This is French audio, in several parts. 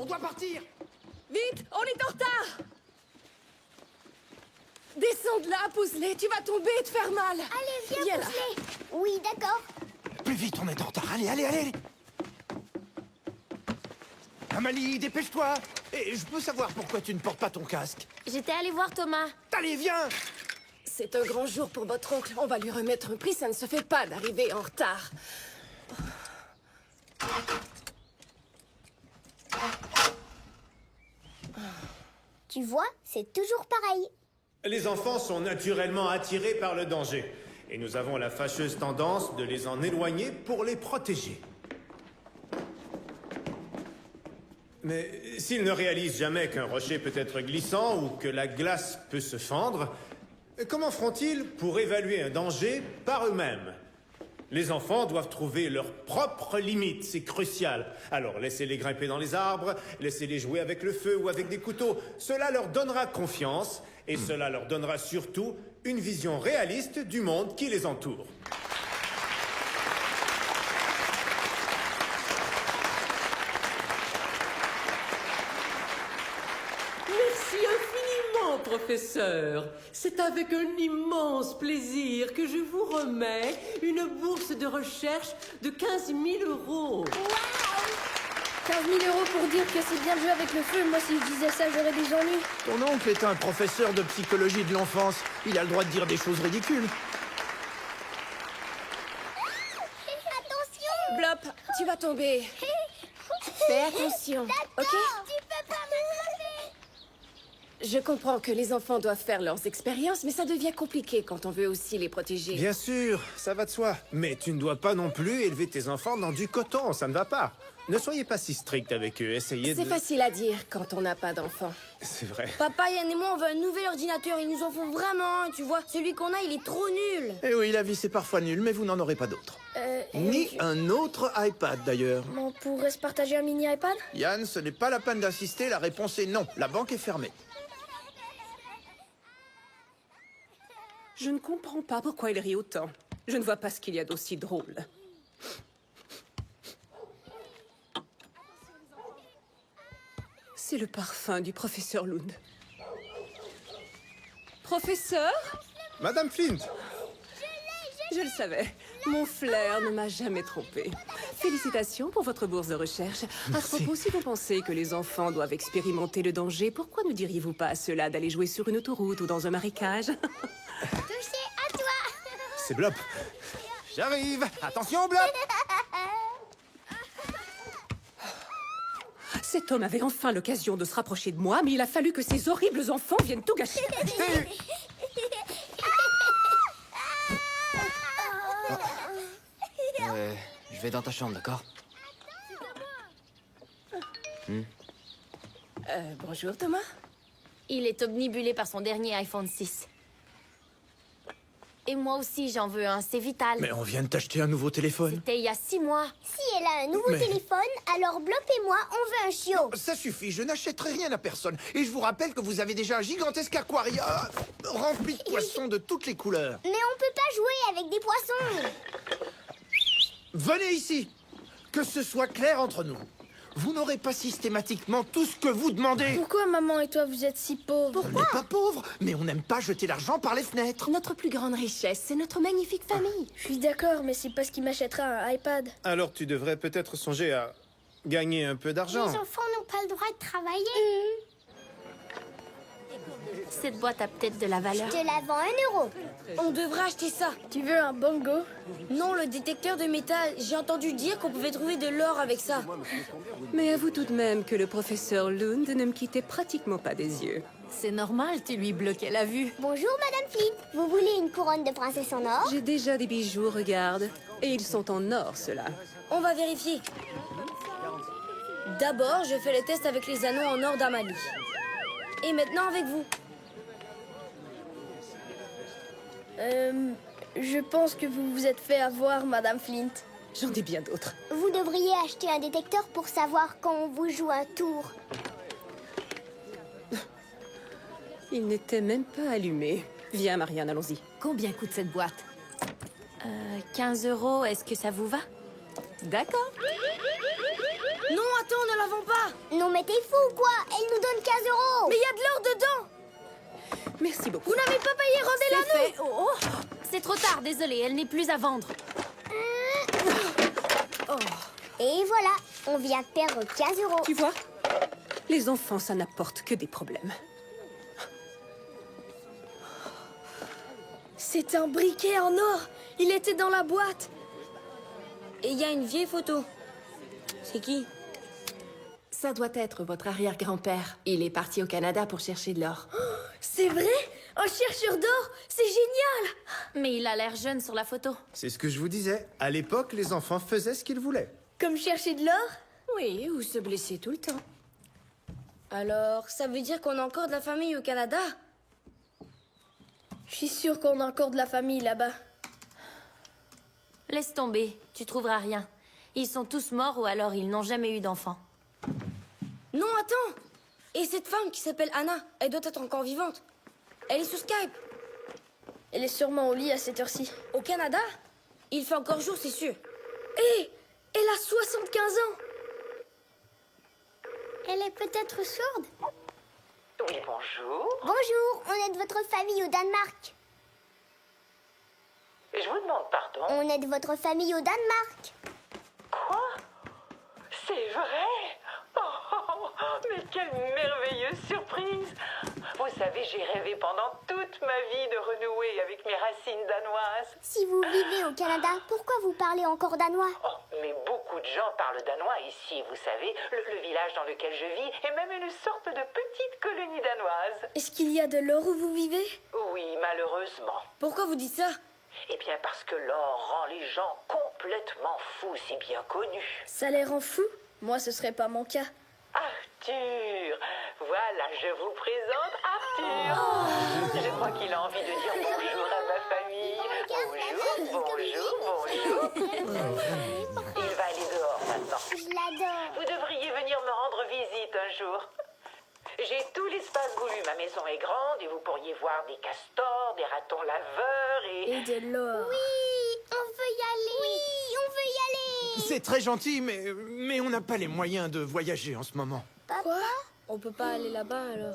on doit partir. Vite, on est en retard. Descends de là, pousse-les, tu vas tomber et te faire mal. Allez, Viens viens, là. pousse-les. Oui, d'accord. Plus vite, on est en retard. Allez, allez, allez. Amalie, dépêche-toi. Et je peux savoir pourquoi tu ne portes pas ton casque? J'étais allée voir Thomas. Allez, viens. C'est un grand jour pour votre oncle. On va lui remettre un prix, ça ne se fait pas d'arriver en retard. Tu vois, c'est toujours pareil. Les enfants sont naturellement attirés par le danger. Et nous avons la fâcheuse tendance de les en éloigner pour les protéger. Mais s'ils ne réalisent jamais qu'un rocher peut être glissant ou que la glace peut se fendre, comment feront-ils pour évaluer un danger par eux-mêmes? Les enfants doivent trouver leurs propres limites, c'est crucial. Alors laissez-les grimper dans les arbres, laissez-les jouer avec le feu ou avec des couteaux. Cela leur donnera confiance et cela leur donnera surtout une vision réaliste du monde qui les entoure. Merci infiniment, professeur. C'est avec un immense plaisir que je vous remets une bourse de recherche de 15 000 €. 15 000 € pour dire que c'est bien de jouer avec le feu. Moi, si je disais ça, j'aurais des ennuis. Ton oncle est un professeur de psychologie de l'enfance. Il a le droit de dire des choses ridicules. Attention. Blop, tu vas tomber. Fais attention, ok? Tu peux pas me frapper. Je comprends que les enfants doivent faire leurs expériences, mais ça devient compliqué quand on veut aussi les protéger. Bien sûr, ça va de soi. Mais tu ne dois pas non plus élever tes enfants dans du coton, ça ne va pas. Ne soyez pas si strict avec eux, essayez de... C'est facile à dire quand on n'a pas d'enfants. C'est vrai. Papa, Yann et moi, on veut un nouvel ordinateur. Ils nous en font vraiment un, tu vois. Celui qu'on a, il est trop nul. Eh oui, la vie c'est parfois nul, mais vous n'en aurez pas d'autre. Ni un autre iPad d'ailleurs. On pourrait se partager un mini iPad? Yann, ce n'est pas la peine d'insister, la réponse est non. La banque est fermée. Je ne comprends pas pourquoi il rit autant. Je ne vois pas ce qu'il y a d'aussi drôle. C'est le parfum du professeur Lund. Professeur? Madame Flint, Je le savais. Mon flair ne m'a jamais trompé. Félicitations pour votre bourse de recherche. À propos, si vous pensez que les enfants doivent expérimenter le danger, pourquoi ne diriez-vous pas à ceux-là d'aller jouer sur une autoroute ou dans un marécage? Touché à toi. c'est Blop. J'arrive. Attention, Blop. Cet homme avait enfin l'occasion de se rapprocher de moi, mais il a fallu que ces horribles enfants viennent tout gâcher. Je vais dans ta chambre, d'accord? Bonjour Thomas. Il est obnubilé par son dernier iPhone 6. Et moi aussi, j'en veux un, c'est vital. Mais on vient de t'acheter un nouveau téléphone. C'était il y a 6 mois. Si elle a un nouveau Mais- téléphone, alors Blop et moi, on veut un chiot. Ça suffit, je n'achèterai rien à personne. Et je vous rappelle que vous avez déjà un gigantesque aquarium rempli de poissons de toutes les couleurs. Mais on peut pas jouer avec des poissons. Venez ici. Que ce soit clair entre nous. Vous n'aurez pas systématiquement tout ce que vous demandez. Pourquoi maman et toi, vous êtes si pauvres? On n'est pas pauvres, mais on n'aime pas jeter l'argent par les fenêtres. Notre plus grande richesse, c'est notre magnifique famille. Je suis d'accord, mais c'est parce qu'il m'achètera un iPad. Alors tu devrais peut-être songer à gagner un peu d'argent. Les enfants n'ont pas le droit de travailler. Cette boîte a peut-être de la valeur. Je te la vends 1 €. On devrait acheter ça. Tu veux un bongo? Non, le détecteur de métal. J'ai entendu dire qu'on pouvait trouver de l'or avec ça. Mais avoue tout de même que le professeur Lund ne me quittait pratiquement pas des yeux. C'est normal, tu lui bloquais la vue. Bonjour, Madame Flint. Vous voulez une couronne de princesse en or? J'ai déjà des bijoux, regarde. Et ils sont en or, ceux-là. On va vérifier. D'abord, je fais le test avec les anneaux en or d'Amalie. Et maintenant avec vous. Je pense que vous vous êtes fait avoir, Madame Flint. J'en ai bien d'autres. Vous devriez acheter un détecteur pour savoir quand on vous joue un tour. Il n'était même pas allumé. Viens, Marianne, allons-y. Combien coûte cette boîte? 15 €, est-ce que ça vous va? D'accord. Non, attends, ne la vends pas. Non, mais t'es fou ou quoi? Elle nous donne 15 euros. Mais il y a de l'or dedans. Merci beaucoup. Vous n'avez pas payé, rendez-la nous. Fait. Oh, oh. C'est trop tard, désolée, elle n'est plus à vendre. Et voilà, on vient de perdre 15 euros. Tu vois, les enfants, ça n'apporte que des problèmes. C'est un briquet en or. Il était dans la boîte. Et il y a une vieille photo. C'est qui? Ça doit être votre arrière-grand-père. Il est parti au Canada pour chercher de l'or. C'est vrai? Un chercheur d'or? C'est génial. Mais il a l'air jeune sur la photo. C'est ce que je vous disais. À l'époque, les enfants faisaient ce qu'ils voulaient. Comme chercher de l'or? Oui, ou se blesser tout le temps. Alors, ça veut dire qu'on a encore de la famille au Canada? Je suis sûre qu'on a encore de la famille là-bas. Laisse tomber, tu trouveras rien. Ils sont tous morts ou alors ils n'ont jamais eu d'enfants. Non, attends. Et cette femme qui s'appelle Anna, elle doit être encore vivante. Elle est sur Skype. Elle est sûrement au lit à cette heure-ci. Au Canada? Il fait encore jour, c'est sûr. Hé, elle a 75 ans. Elle est peut-être sourde. Oui, bonjour. Bonjour, on est de votre famille au Danemark. Je vous demande pardon. On est de votre famille au Danemark. Quoi? C'est vrai? Oh, mais quelle merveilleuse surprise! Vous savez, j'ai rêvé pendant toute ma vie de renouer avec mes racines danoises. Si vous vivez au Canada, pourquoi vous parlez encore danois? Oh, mais beaucoup de gens parlent danois ici, vous savez. Le village dans lequel je vis est même une sorte de petite colonie danoise. Est-ce qu'il y a de l'or où vous vivez? Oui, malheureusement. Pourquoi vous dites ça? Eh bien, parce que l'or rend les gens complètement fous, c'est bien connu. Ça les rend fous? Moi, ce serait pas mon cas. Arthur! Voilà, je vous présente Arthur! Je crois qu'il a envie de dire bonjour à ma famille. Bonjour. Il va aller dehors maintenant. Je l'adore. Vous devriez venir me rendre visite un jour. J'ai tout l'espace voulu. Ma maison est grande et vous pourriez voir des castors, des ratons laveurs Et de l'or. Oui, on veut y aller. Oui, on veut y aller. C'est très gentil, mais on n'a pas les moyens de voyager en ce moment. Quoi? On peut pas aller là-bas alors.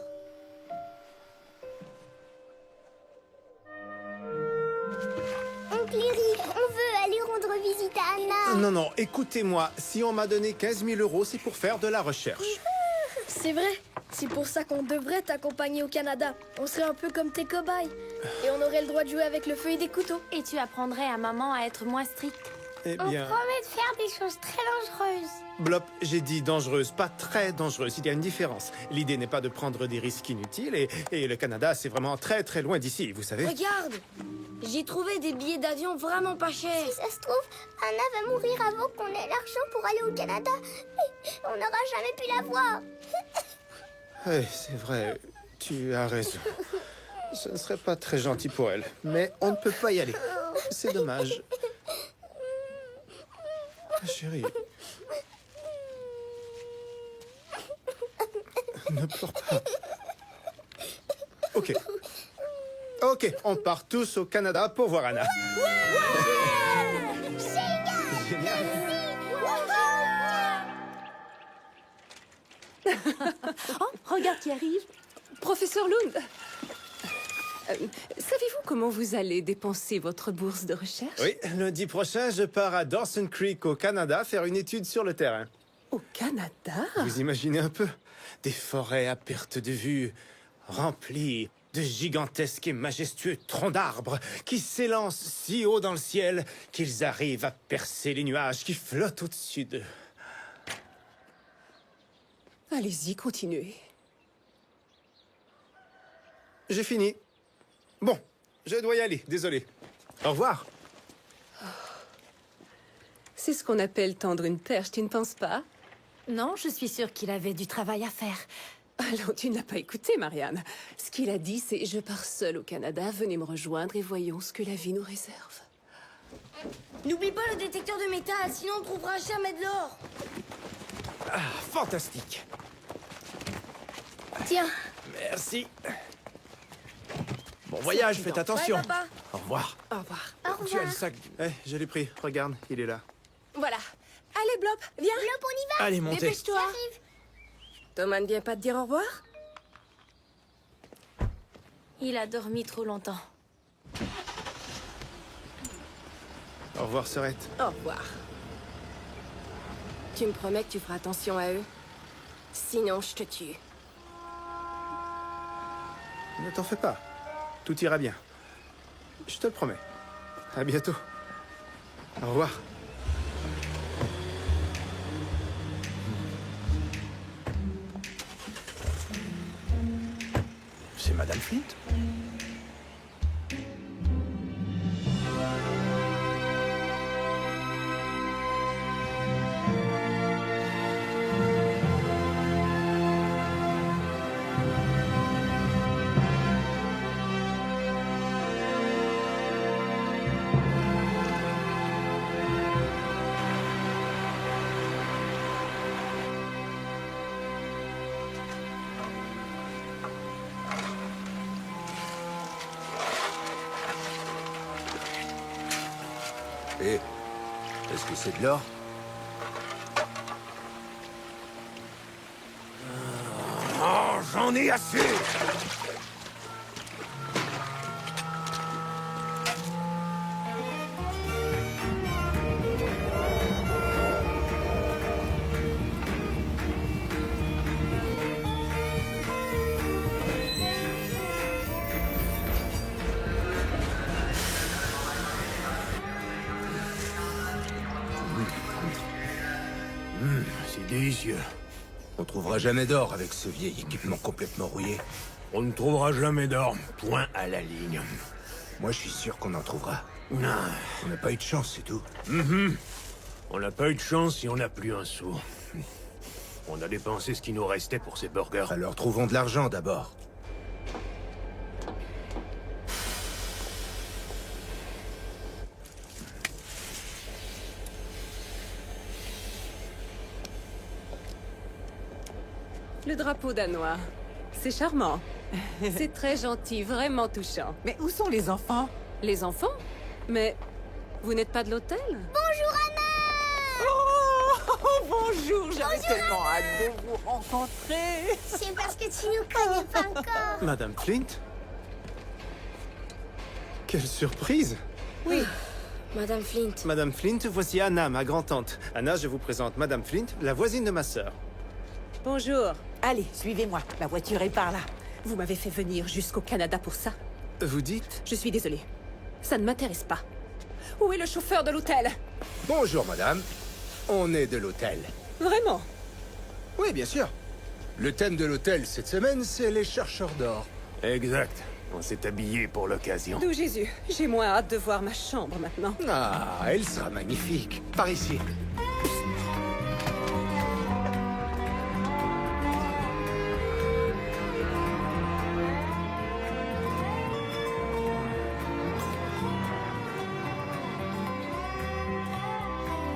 Oncle Eric, on veut aller rendre visite à Anna. Non, écoutez-moi. Si on m'a donné 15 000 euros, c'est pour faire de la recherche. C'est vrai. C'est pour ça qu'on devrait t'accompagner au Canada. On serait un peu comme tes cobayes. Et on aurait le droit de jouer avec le feu et des couteaux. Et tu apprendrais à maman à être moins stricte. Eh bien... Promet de faire des choses très dangereuses. Blop, j'ai dit dangereuse, pas très dangereuse. Il y a une différence. L'idée n'est pas de prendre des risques inutiles et le Canada, c'est vraiment très très loin d'ici, vous savez. Regarde! J'ai trouvé des billets d'avion vraiment pas chers. Si ça se trouve, Anna va mourir avant qu'on ait l'argent pour aller au Canada. Et on n'aura jamais pu la voir. Oui, c'est vrai, tu as raison. Ce ne serait pas très gentil pour elle, mais on ne peut pas y aller. C'est dommage. Chérie. Ne pleure pas. Ok. Ok, on part tous au Canada pour voir Anna. Génial. Oh, regarde qui arrive. Professeur Lund. Savez-vous comment vous allez dépenser votre bourse de recherche? Oui, lundi prochain, je pars à Dawson Creek au Canada faire une étude sur le terrain. Au Canada? Vous imaginez un peu? Des forêts à perte de vue, remplies de gigantesques et majestueux troncs d'arbres qui s'élancent si haut dans le ciel qu'ils arrivent à percer les nuages qui flottent au-dessus d'eux. Allez-y, continuez. J'ai fini. Bon, je dois y aller, désolé. Au revoir. C'est ce qu'on appelle tendre une perche, tu ne penses pas? Non, je suis sûre qu'il avait du travail à faire. Alors, tu n'as pas écouté, Marianne. Ce qu'il a dit, c'est « Je pars seul au Canada, venez me rejoindre et voyons ce que la vie nous réserve. » N'oublie pas le détecteur de métal, sinon on trouvera jamais de l'or. Ah, fantastique. Tiens. Merci. Bon voyage, faites attention. Bye, papa. Au revoir. Au revoir. Au Tu as le revoir. sac. Eh, je l'ai pris. Regarde, il est là. Voilà. Blop, viens. Blop, on y va. Allez, montez. Dépêche-toi. J'arrive. Thomas ne vient pas te dire au revoir? Il a dormi trop longtemps. Au revoir, sœurette. Au revoir. Tu me promets que tu feras attention à eux? Sinon, je te tue. Ne t'en fais pas. Tout ira bien. Je te le promets. À bientôt. Au revoir. C'est Madame Flint? Et est-ce que c'est de l'or? Oh, j'en ai assez! C'est délicieux. On trouvera jamais d'or avec ce vieil équipement complètement rouillé. On ne trouvera jamais d'or. Point à la ligne. Moi, je suis sûr qu'on en trouvera. Ah. On n'a pas eu de chance, c'est tout. On n'a pas eu de chance si on n'a plus un sou. On a dépensé ce qui nous restait pour ces burgers. Alors trouvons de l'argent d'abord. Le drapeau danois. C'est charmant. C'est très gentil, vraiment touchant. Mais où sont les enfants? Les enfants? Mais vous n'êtes pas de l'hôtel? Bonjour, Anna. Oh, bonjour, j'avais tellement hâte de vous rencontrer. C'est parce que tu nous connais pas encore. Madame Flint? Quelle surprise! Oui, Madame Flint. Madame Flint, voici Anna, ma grand-tante. Anna, je vous présente Madame Flint, la voisine de ma sœur. Bonjour. Allez, suivez-moi. La voiture est par là. Vous m'avez fait venir jusqu'au Canada pour ça. Vous dites? Je suis désolée. Ça ne m'intéresse pas. Où est le chauffeur de l'hôtel? Bonjour, madame. On est de l'hôtel. Vraiment? Oui, bien sûr. Le thème de l'hôtel cette semaine, c'est les chercheurs d'or. Exact. On s'est habillé pour l'occasion. D'où Jésus. J'ai moins hâte de voir ma chambre maintenant. Ah, elle sera magnifique. Par ici.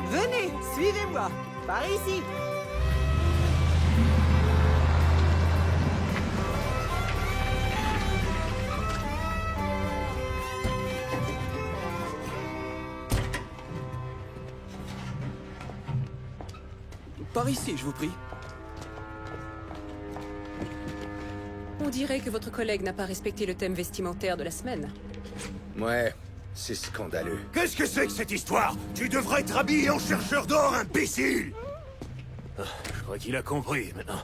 Venez, suivez-moi. Par ici. Par ici, je vous prie. On dirait que votre collègue n'a pas respecté le thème vestimentaire de la semaine. Ouais, c'est scandaleux. Qu'est-ce que c'est que cette histoire? Tu devrais être habillé en chercheur d'or, imbécile! Je crois qu'il a compris, maintenant.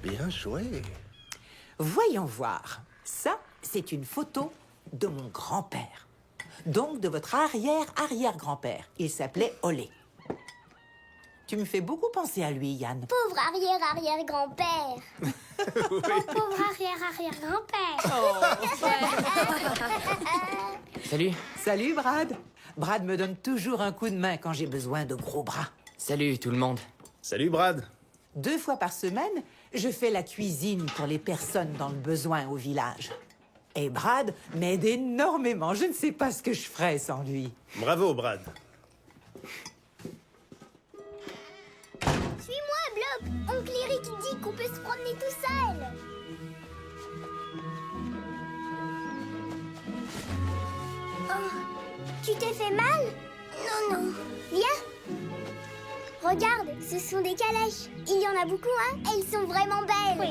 Bien joué. Voyons voir. Ça, c'est une photo de mon grand-père. Donc de votre arrière-arrière-grand-père. Il s'appelait Olé. Tu me fais beaucoup penser à lui, Yann. Pauvre arrière-arrière-grand-père. Mon pauvre arrière-arrière-grand-père. Salut. Salut, Brad. Brad me donne toujours un coup de main quand j'ai besoin de gros bras. Salut tout le monde. Salut, Brad. 2 fois par semaine, je fais la cuisine pour les personnes dans le besoin au village. Et Brad m'aide énormément. Je ne sais pas ce que je ferais sans lui. Bravo, Brad. Suis-moi, Blob. Oncle Eric dit qu'on peut se promener tout seul. Oh, Tu t'es fait mal? Non. Viens. Regarde, ce sont des calèches. Il y en a beaucoup, hein? Elles sont vraiment belles.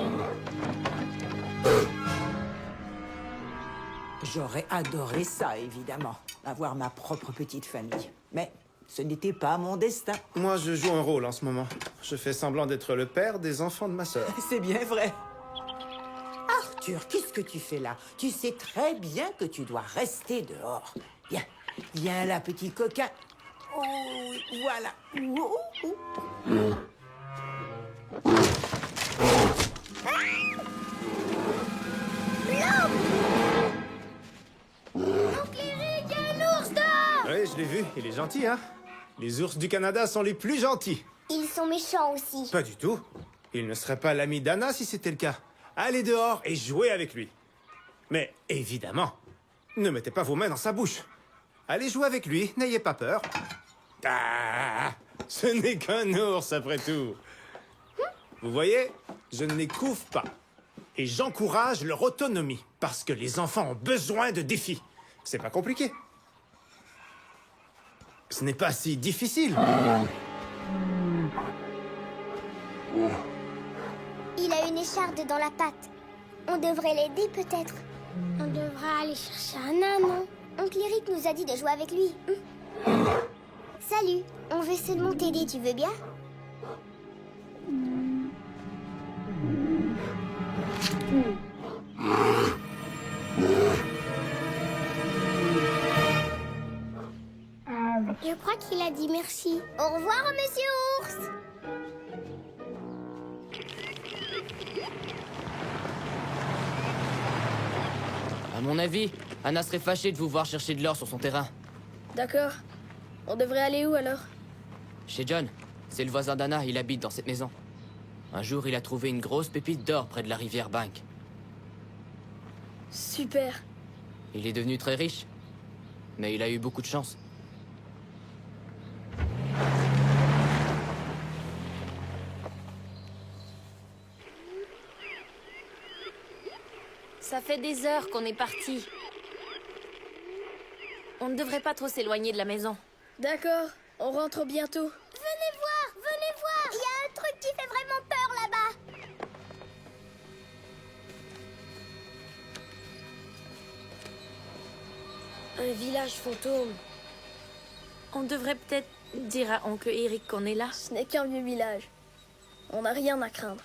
J'aurais adoré ça, évidemment. Avoir ma propre petite famille. Mais ce n'était pas mon destin. Moi, je joue un rôle en ce moment. Je fais semblant d'être le père des enfants de ma sœur. C'est bien vrai. Arthur, qu'est-ce que tu fais là? Tu sais très bien que tu dois rester dehors. Viens là, petit coquin. Oh, voilà. Oncle Eric, il y a un ours dehors! Oui, je l'ai vu. Il est gentil, hein? Les ours du Canada sont les plus gentils. Ils sont méchants aussi. Pas du tout. Il ne serait pas l'ami d'Anna si c'était le cas. Allez dehors et jouez avec lui. Mais évidemment, ne mettez pas vos mains dans sa bouche. Allez jouer avec lui, n'ayez pas peur. Ah, ce n'est qu'un ours après tout. Vous voyez, je ne les couvre pas. Et j'encourage leur autonomie, parce que les enfants ont besoin de défis. C'est pas compliqué. Ce n'est pas si difficile. Il a une écharde dans la patte. On devrait l'aider peut-être. On devrait aller chercher Anna, non? Oncle Eric nous a dit de jouer avec lui. Salut, on veut seulement t'aider, tu veux bien? Je crois qu'il a dit merci. Au revoir, monsieur ours. À mon avis, Anna serait fâchée de vous voir chercher de l'or sur son terrain. D'accord. On devrait aller où alors? Chez John. C'est le voisin d'Anna, il habite dans cette maison. Un jour, il a trouvé une grosse pépite d'or près de la rivière Bank. Super. Il est devenu très riche. Mais il a eu beaucoup de chance. Ça fait des heures qu'on est parti. On ne devrait pas trop s'éloigner de la maison. D'accord. On rentre bientôt. Venez voir. Il y a un truc qui fait vraiment peur là-bas. Un village fantôme. On devrait peut-être dire à oncle Eric qu'on est là. Ce n'est qu'un vieux village. On n'a rien à craindre.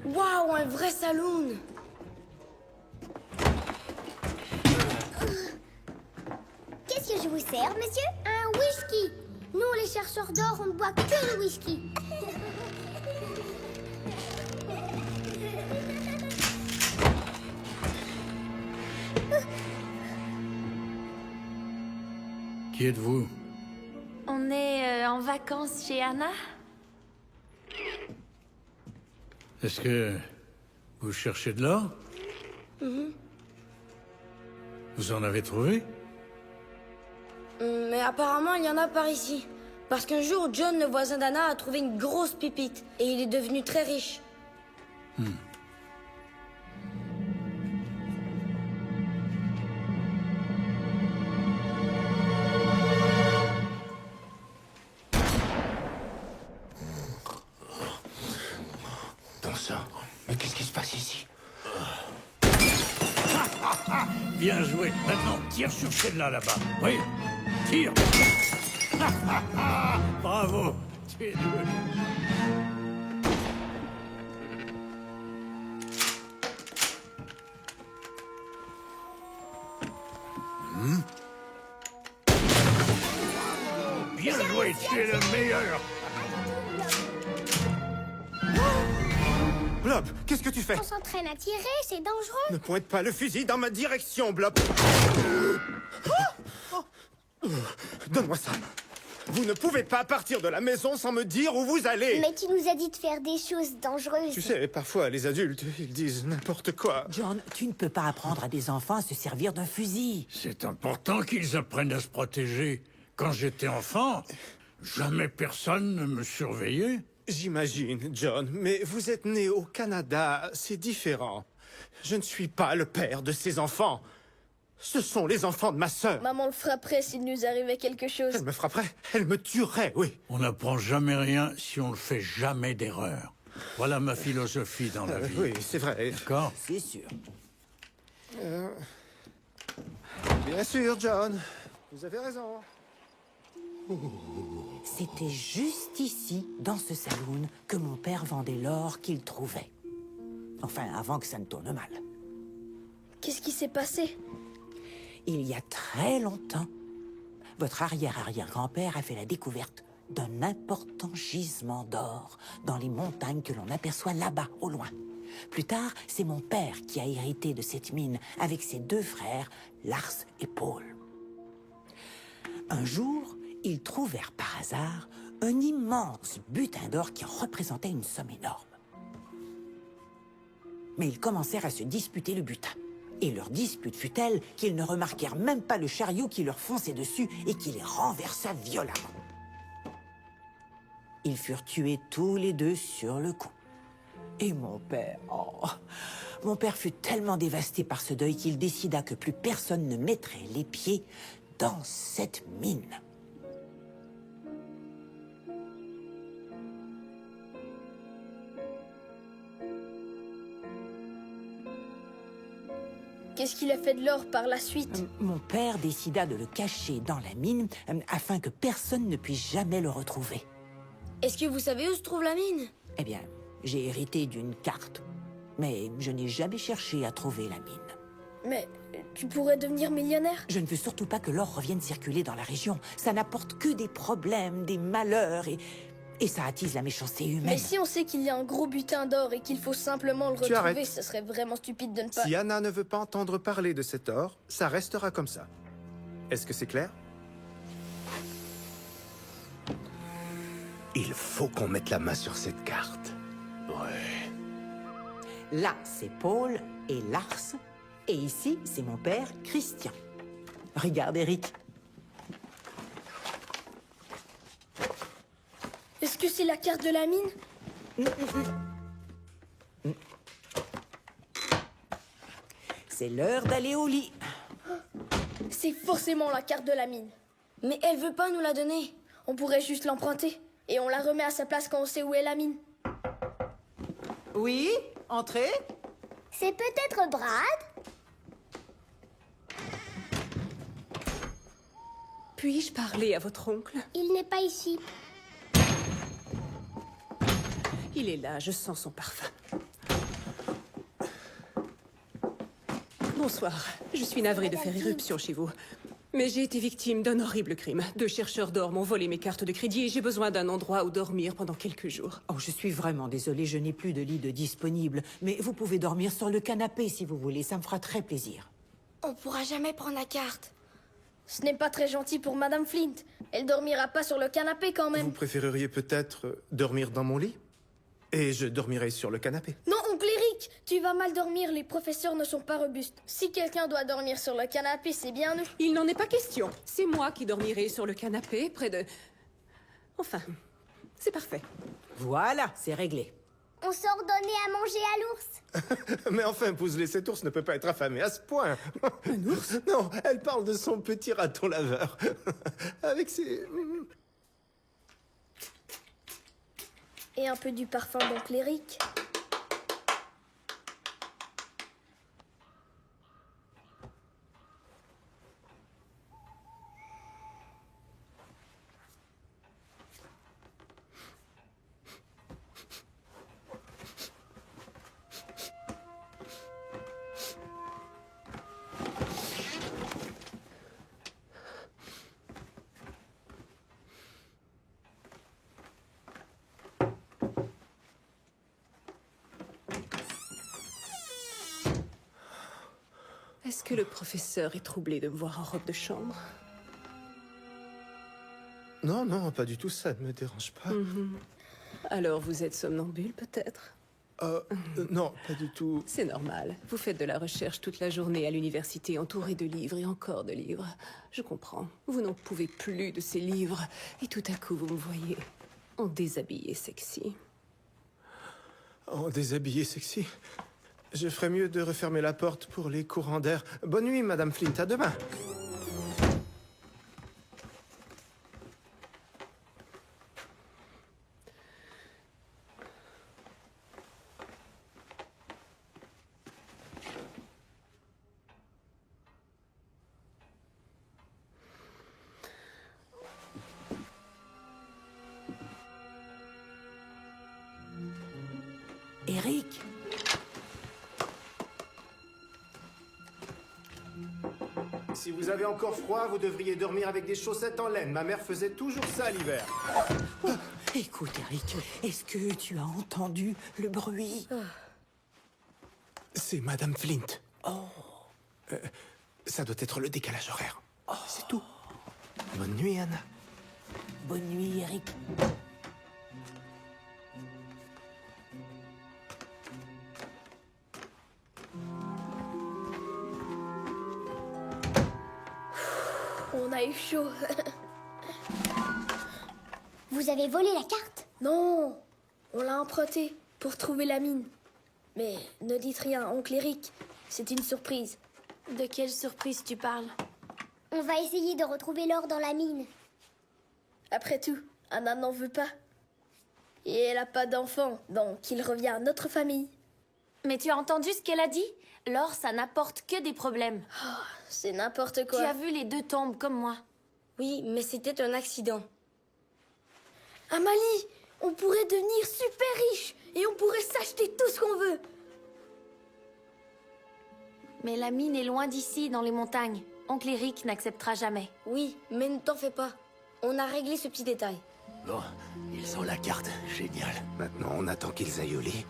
Waouh, un vrai saloon! Qu'est-ce que je vous sers, monsieur? Un whisky. Nous, les chercheurs d'or, on ne boit que le whisky. Qui êtes-vous? On est en vacances chez Anna. Est-ce que vous cherchez de l'or? Vous en avez trouvé? Mais apparemment, il y en a par ici. Parce qu'un jour, John, le voisin d'Anna, a trouvé une grosse pépite. Et il est devenu très riche. Bon sang, mais qu'est-ce qui se passe ici? Bien joué. Maintenant, tire sur celle-là, là-bas. Oui, tire. Bravo. Tu es doué. Bien joué, tu es le meilleur. Blob, qu'est-ce que tu fais? On s'entraîne à tirer, c'est dangereux. Ne pointe pas le fusil dans ma direction, Blob. Donne-moi ça. Vous ne pouvez pas partir de la maison sans me dire où vous allez. Mais tu nous as dit de faire des choses dangereuses. Tu sais, parfois, les adultes, ils disent n'importe quoi. John, tu ne peux pas apprendre à des enfants à se servir d'un fusil. C'est important qu'ils apprennent à se protéger. Quand j'étais enfant, jamais personne ne me surveillait. J'imagine, John, mais vous êtes né au Canada, c'est différent. Je ne suis pas le père de ces enfants. Ce sont les enfants de ma sœur. Maman le frapperait s'il nous arrivait quelque chose. Elle me frapperait, elle me tuerait, oui. On n'apprend jamais rien si on ne fait jamais d'erreur. Voilà ma philosophie dans la vie. Oui, c'est vrai. D'accord? C'est sûr. Bien sûr, John. Vous avez raison. C'était juste ici, dans ce saloon, que mon père vendait l'or qu'il trouvait. Enfin, avant que ça ne tourne mal. Qu'est-ce qui s'est passé? Il y a très longtemps, votre arrière-arrière-grand-père a fait la découverte d'un important gisement d'or dans les montagnes que l'on aperçoit là-bas, au loin. Plus tard, c'est mon père qui a hérité de cette mine avec ses deux frères, Lars et Paul. Un jour, ils trouvèrent par hasard un immense butin d'or qui représentait une somme énorme. Mais ils commencèrent à se disputer le butin. Et leur dispute fut telle qu'ils ne remarquèrent même pas le chariot qui leur fonçait dessus et qui les renversa violemment. Ils furent tués tous les deux sur le coup. Et mon père fut tellement dévasté par ce deuil qu'il décida que plus personne ne mettrait les pieds dans cette mine. Qu'est-ce qu'il a fait de l'or par la suite? Mon père décida de le cacher dans la mine afin que personne ne puisse jamais le retrouver. Est-ce que vous savez où se trouve la mine? Eh bien, j'ai hérité d'une carte, mais je n'ai jamais cherché à trouver la mine. Mais tu pourrais devenir millionnaire? Je ne veux surtout pas que l'or revienne circuler dans la région. Ça n'apporte que des problèmes, des malheurs et ça attise la méchanceté humaine. Mais si on sait qu'il y a un gros butin d'or et qu'il faut simplement le retrouver, arrêtes. ce serait vraiment stupide de ne pas... Si Anna ne veut pas entendre parler de cet or, ça restera comme ça. Est-ce que c'est clair? Il faut qu'on mette la main sur cette carte. Ouais. Là, c'est Paul et Lars. Et ici, c'est mon père, Christian. Regarde, Eric. Est-ce que c'est la carte de la mine? C'est l'heure d'aller au lit. C'est forcément la carte de la mine. Mais elle veut pas nous la donner. On pourrait juste l'emprunter. Et on la remet à sa place quand on sait où est la mine. Oui, entrez. C'est peut-être Brad? Puis-je parler à votre oncle? Il n'est pas ici. Il est là, je sens son parfum. Bonsoir, je suis navrée de faire irruption chez vous. Mais j'ai été victime d'un horrible crime. 2 chercheurs d'or m'ont volé mes cartes de crédit et j'ai besoin d'un endroit où dormir pendant quelques jours. Oh, je suis vraiment désolée, je n'ai plus de lit de disponible. Mais vous pouvez dormir sur le canapé si vous voulez, ça me fera très plaisir. On pourra jamais prendre la carte. Ce n'est pas très gentil pour Madame Flint. Elle dormira pas sur le canapé quand même. Vous préféreriez peut-être dormir dans mon lit? Et je dormirai sur le canapé. Non, oncle Eric, tu vas mal dormir, les professeurs ne sont pas robustes. Si quelqu'un doit dormir sur le canapé, c'est bien nous. Il n'en est pas question. C'est moi qui dormirai sur le canapé, près de... Enfin, c'est parfait. Voilà, c'est réglé. On sort donner à manger à l'ours. Mais enfin, Pouzelet, cet ours ne peut pas être affamé à ce point. Un ours? Non, elle parle de son petit raton laveur. Avec ses... Et un peu du parfum d'oncle Eric. Est-ce que le professeur est troublé de me voir en robe de chambre? Non, non, pas du tout, ça ne me dérange pas. Alors vous êtes somnambule, peut-être? Non, pas du tout. C'est normal. Vous faites de la recherche toute la journée à l'université, entouré de livres et encore de livres. Je comprends. Vous n'en pouvez plus de ces livres. Et tout à coup, vous me voyez en déshabillé sexy. En déshabillé sexy. Je ferais mieux de refermer la porte pour les courants d'air. Bonne nuit, Madame Flint, à demain. Eric, Si vous avez encore froid, vous devriez dormir avec des chaussettes en laine. Ma mère faisait toujours ça l'hiver. écoute Eric, est-ce que tu as entendu le bruit? C'est Madame Flint. Ça doit être le décalage horaire. C'est tout. Bonne nuit, Anna. Bonne nuit Eric. On a eu chaud. Vous avez volé la carte? Non, on l'a empruntée pour trouver la mine. Mais ne dites rien, oncle Eric. C'est une surprise. De quelle surprise tu parles? On va essayer de retrouver l'or dans la mine. Après tout, Anna n'en veut pas. Et elle a pas d'enfant, donc il revient à notre famille. Mais tu as entendu ce qu'elle a dit? L'or, ça n'apporte que des problèmes. C'est n'importe quoi. Tu as vu les deux tombes comme moi. Oui, mais c'était un accident. Amalie, on pourrait devenir super riche et on pourrait s'acheter tout ce qu'on veut. Mais la mine est loin d'ici, dans les montagnes. Oncle Eric n'acceptera jamais. Oui, mais ne t'en fais pas. On a réglé ce petit détail. Bon, ils ont la carte. Génial. Maintenant, on attend qu'ils aillent au lit.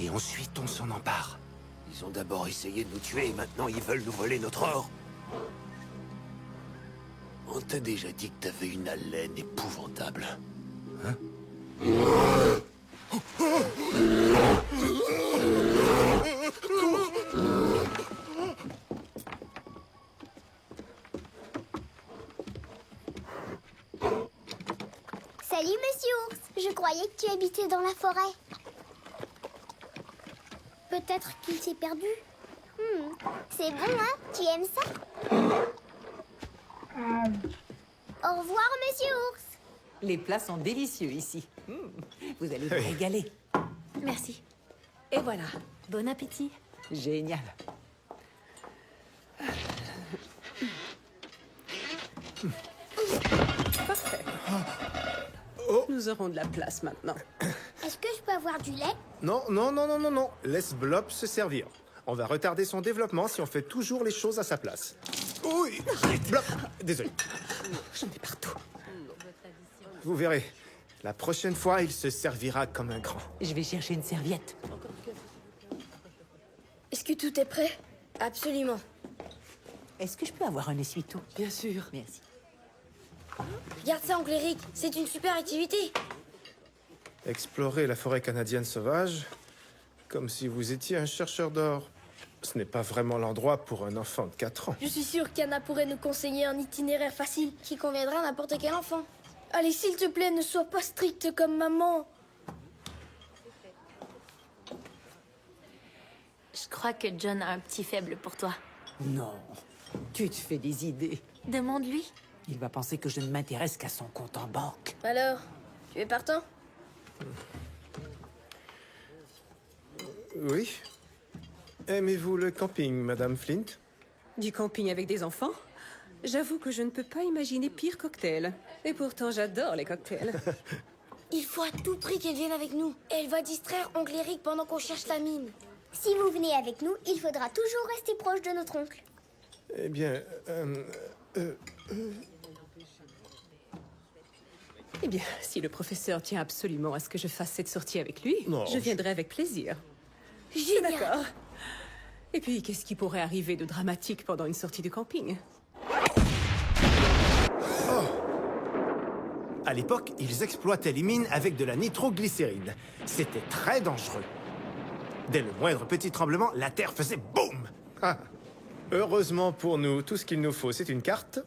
Et ensuite, on s'en empare. Ils ont d'abord essayé de nous tuer et maintenant ils veulent nous voler notre or. On t'a déjà dit que t'avais une haleine épouvantable. Hein? Salut, monsieur Ours. Je croyais que tu habitais dans la forêt. Peut-être qu'il s'est perdu. C'est bon, hein? Tu aimes ça? Au revoir, monsieur Ours. Les plats sont délicieux ici. Vous allez vous régaler. Merci. Et voilà. Bon appétit. Génial. Parfait. Nous aurons de la place maintenant. Est-ce que je peux avoir du lait? Non, non, non, non, non, non. Laisse Blop se servir. On va retarder son développement si on fait toujours les choses à sa place. Oui, Blop. Désolé. J'en ai partout. Vous verrez. La prochaine fois, il se servira comme un grand. Je vais chercher une serviette. Est-ce que tout est prêt? Absolument. Est-ce que je peux avoir un essuie-tout? Bien sûr. Merci. Regarde ça, oncle Eric. C'est une super activité. Explorer la forêt canadienne sauvage, comme si vous étiez un chercheur d'or. Ce n'est pas vraiment l'endroit pour un enfant de 4 ans. Je suis sûre qu'Anna pourrait nous conseiller un itinéraire facile qui conviendra à n'importe quel enfant. Allez, s'il te plaît, ne sois pas stricte comme maman. Je crois que John a un petit faible pour toi. Non, tu te fais des idées. Demande-lui. Il va penser que je ne m'intéresse qu'à son compte en banque. Alors, tu es partant? Oui. Aimez-vous le camping, Madame Flint? Du camping avec des enfants? J'avoue que je ne peux pas imaginer pire cocktail. Et pourtant, j'adore les cocktails. Il faut à tout prix qu'elle vienne avec nous. Elle va distraire oncle Eric pendant qu'on cherche la mine. Si vous venez avec nous, il faudra toujours rester proche de notre oncle. Eh bien, Eh bien, si le professeur tient absolument à ce que je fasse cette sortie avec lui, Non, je viendrai avec plaisir. Génial. D'accord. Et puis, qu'est-ce qui pourrait arriver de dramatique pendant une sortie de camping? À l'époque, ils exploitaient les mines avec de la nitroglycérine. C'était très dangereux. Dès le moindre petit tremblement, la terre faisait boum! Ah. Heureusement pour nous, tout ce qu'il nous faut, c'est une carte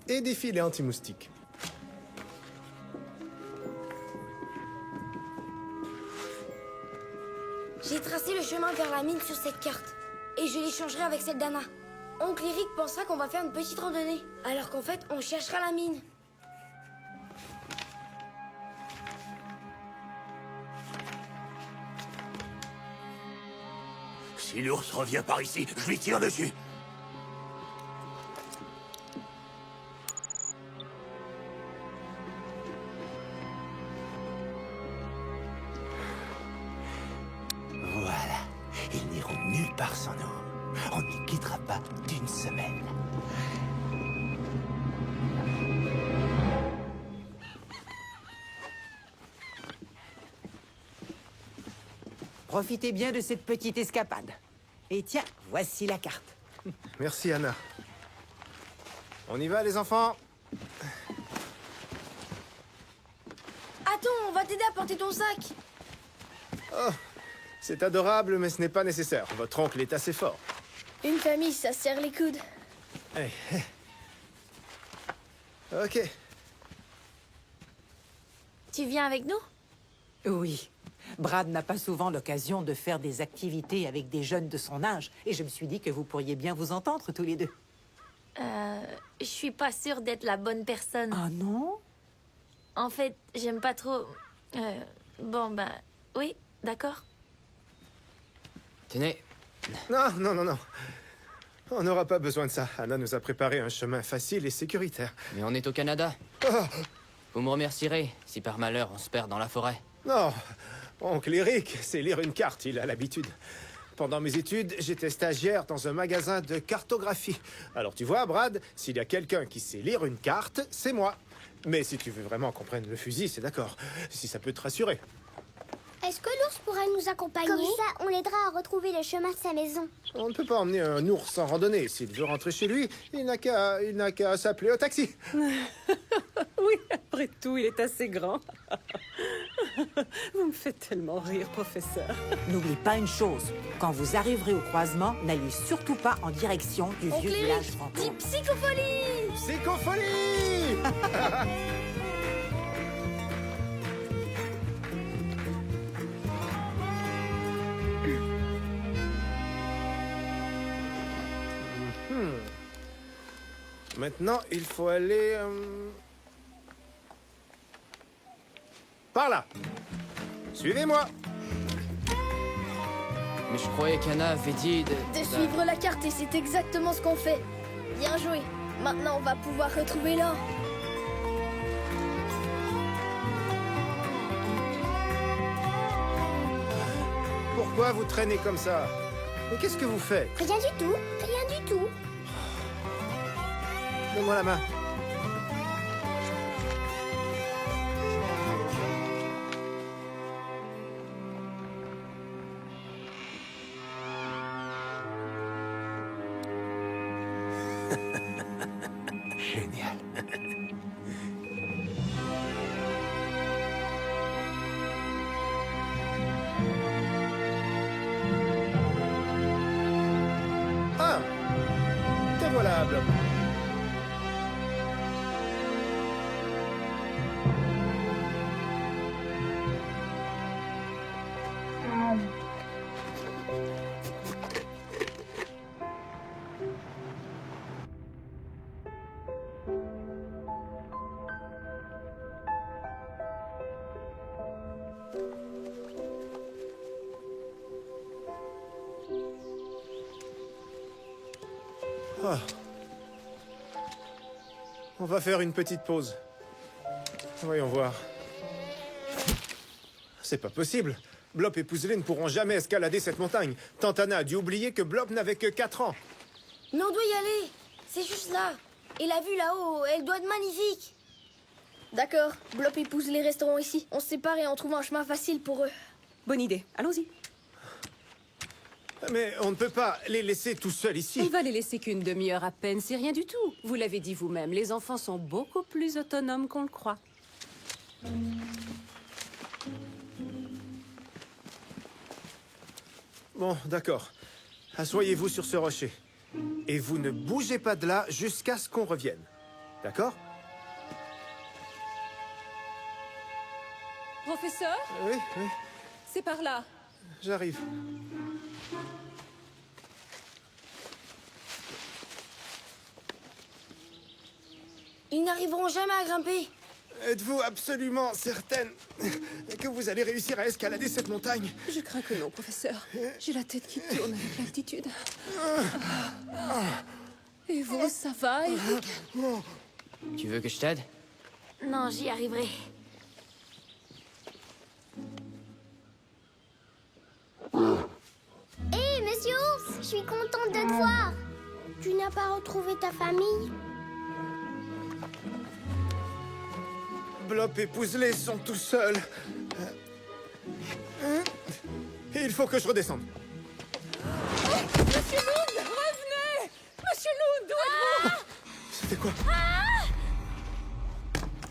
et des filets anti-moustiques. J'ai tracé le chemin vers la mine sur cette carte. Et je l'échangerai avec celle d'Anna. Oncle Eric pensera qu'on va faire une petite randonnée. Alors qu'en fait, on cherchera la mine. Si l'ours revient par ici, je lui tire dessus. Voilà. Ils n'iront nulle part sans nous. On ne les quittera pas d'une semelle. Profitez bien de cette petite escapade. Et tiens, voici la carte. Merci, Anna. On y va, les enfants? Attends, on va t'aider à porter ton sac. Oh, c'est adorable, mais ce n'est pas nécessaire. Votre oncle est assez fort. Une famille, ça se serre les coudes. Hey, hey. Ok. Tu viens avec nous? Oui. Brad n'a pas souvent l'occasion de faire des activités avec des jeunes de son âge. Et je me suis dit que vous pourriez bien vous entendre tous les deux. Je suis pas sûre d'être la bonne personne. Ah non? En fait, j'aime pas trop... bon, ben... Oui, d'accord. Tenez. Non, non, non, non. On n'aura pas besoin de ça. Anna nous a préparé un chemin facile et sécuritaire. Mais on est au Canada. Oh, Vous me remercierez si par malheur on se perd dans la forêt. non, oncle Eric sait lire une carte, il a l'habitude. Pendant mes études, j'étais stagiaire dans un magasin de cartographie. Alors tu vois, Brad, s'il y a quelqu'un qui sait lire une carte, c'est moi. Mais si tu veux vraiment qu'on prenne le fusil, c'est d'accord. Si ça peut te rassurer. Est-ce que l'ours pourrait nous accompagner? Comme ça, on l'aidera à retrouver le chemin de sa maison. On ne peut pas emmener un ours en randonnée. S'il veut rentrer chez lui, il n'a qu'à s'appeler au taxi. Oui, après tout, il est assez grand. Vous me faites tellement rire, professeur. N'oublie pas une chose. Quand vous arriverez au croisement, n'allez surtout pas en direction du vieux Oncle village Eric, fantôme. dis psychopholie! Psychopholie! Maintenant, il faut aller... par là. Suivez-moi. Mais je croyais qu'Anna avait dit de Suivre la carte et c'est exactement ce qu'on fait. Bien joué. Maintenant, on va pouvoir retrouver l'or. Pourquoi vous traînez comme ça? Mais qu'est-ce que vous faites? Rien du tout, rien du tout. Donne-moi la main. Génial. Ah! Te voilà, Blob. Ah. On va faire une petite pause. Voyons voir. C'est pas possible. Blop et Pouzelet ne pourront jamais escalader cette montagne. Tante Anna a dû oublier que Blop n'avait que 4 ans. Mais on doit y aller. C'est juste là. Et la vue là-haut, elle doit être magnifique. D'accord. Blop et Pouzelet resteront ici. On se sépare et on trouve un chemin facile pour eux. Bonne idée. Allons-y. Mais on ne peut pas les laisser tout seuls ici. On va les laisser qu'une demi-heure à peine, c'est rien du tout. Vous l'avez dit vous-même, les enfants sont beaucoup plus autonomes qu'on le croit. Bon, d'accord. Asseyez-vous sur ce rocher. Et vous ne bougez pas de là jusqu'à ce qu'on revienne. D'accord? Professeur, Oui, oui, c'est par là. j'arrive. Ils n'arriveront jamais à grimper. Êtes-vous absolument certaine que vous allez réussir à escalader cette montagne? Je crains que non, professeur. J'ai la tête qui tourne avec l'altitude. Et vous, ça va, Eric? Tu veux que je t'aide? Non, j'y arriverai. Hé, monsieur Ours, je suis contente de te voir. Tu n'as pas retrouvé ta famille? Blop et Pouzelet sont tout seuls. Il faut que je redescende. Monsieur Loud, revenez! Monsieur Loud, d'où êtes-vous? C'était quoi?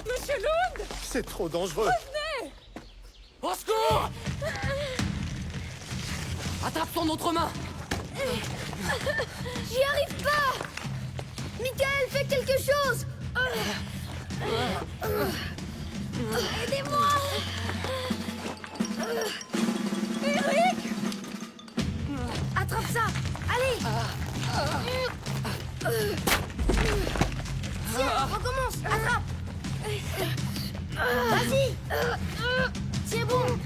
Monsieur Loud! C'est trop dangereux. Revenez! Au secours! Attrape son autre main! J'y arrive pas! Michael, fais quelque chose! Aidez-moi! Eric! Attrape ça! Allez! Tiens, recommence! Attrape! Vas-y! C'est bon!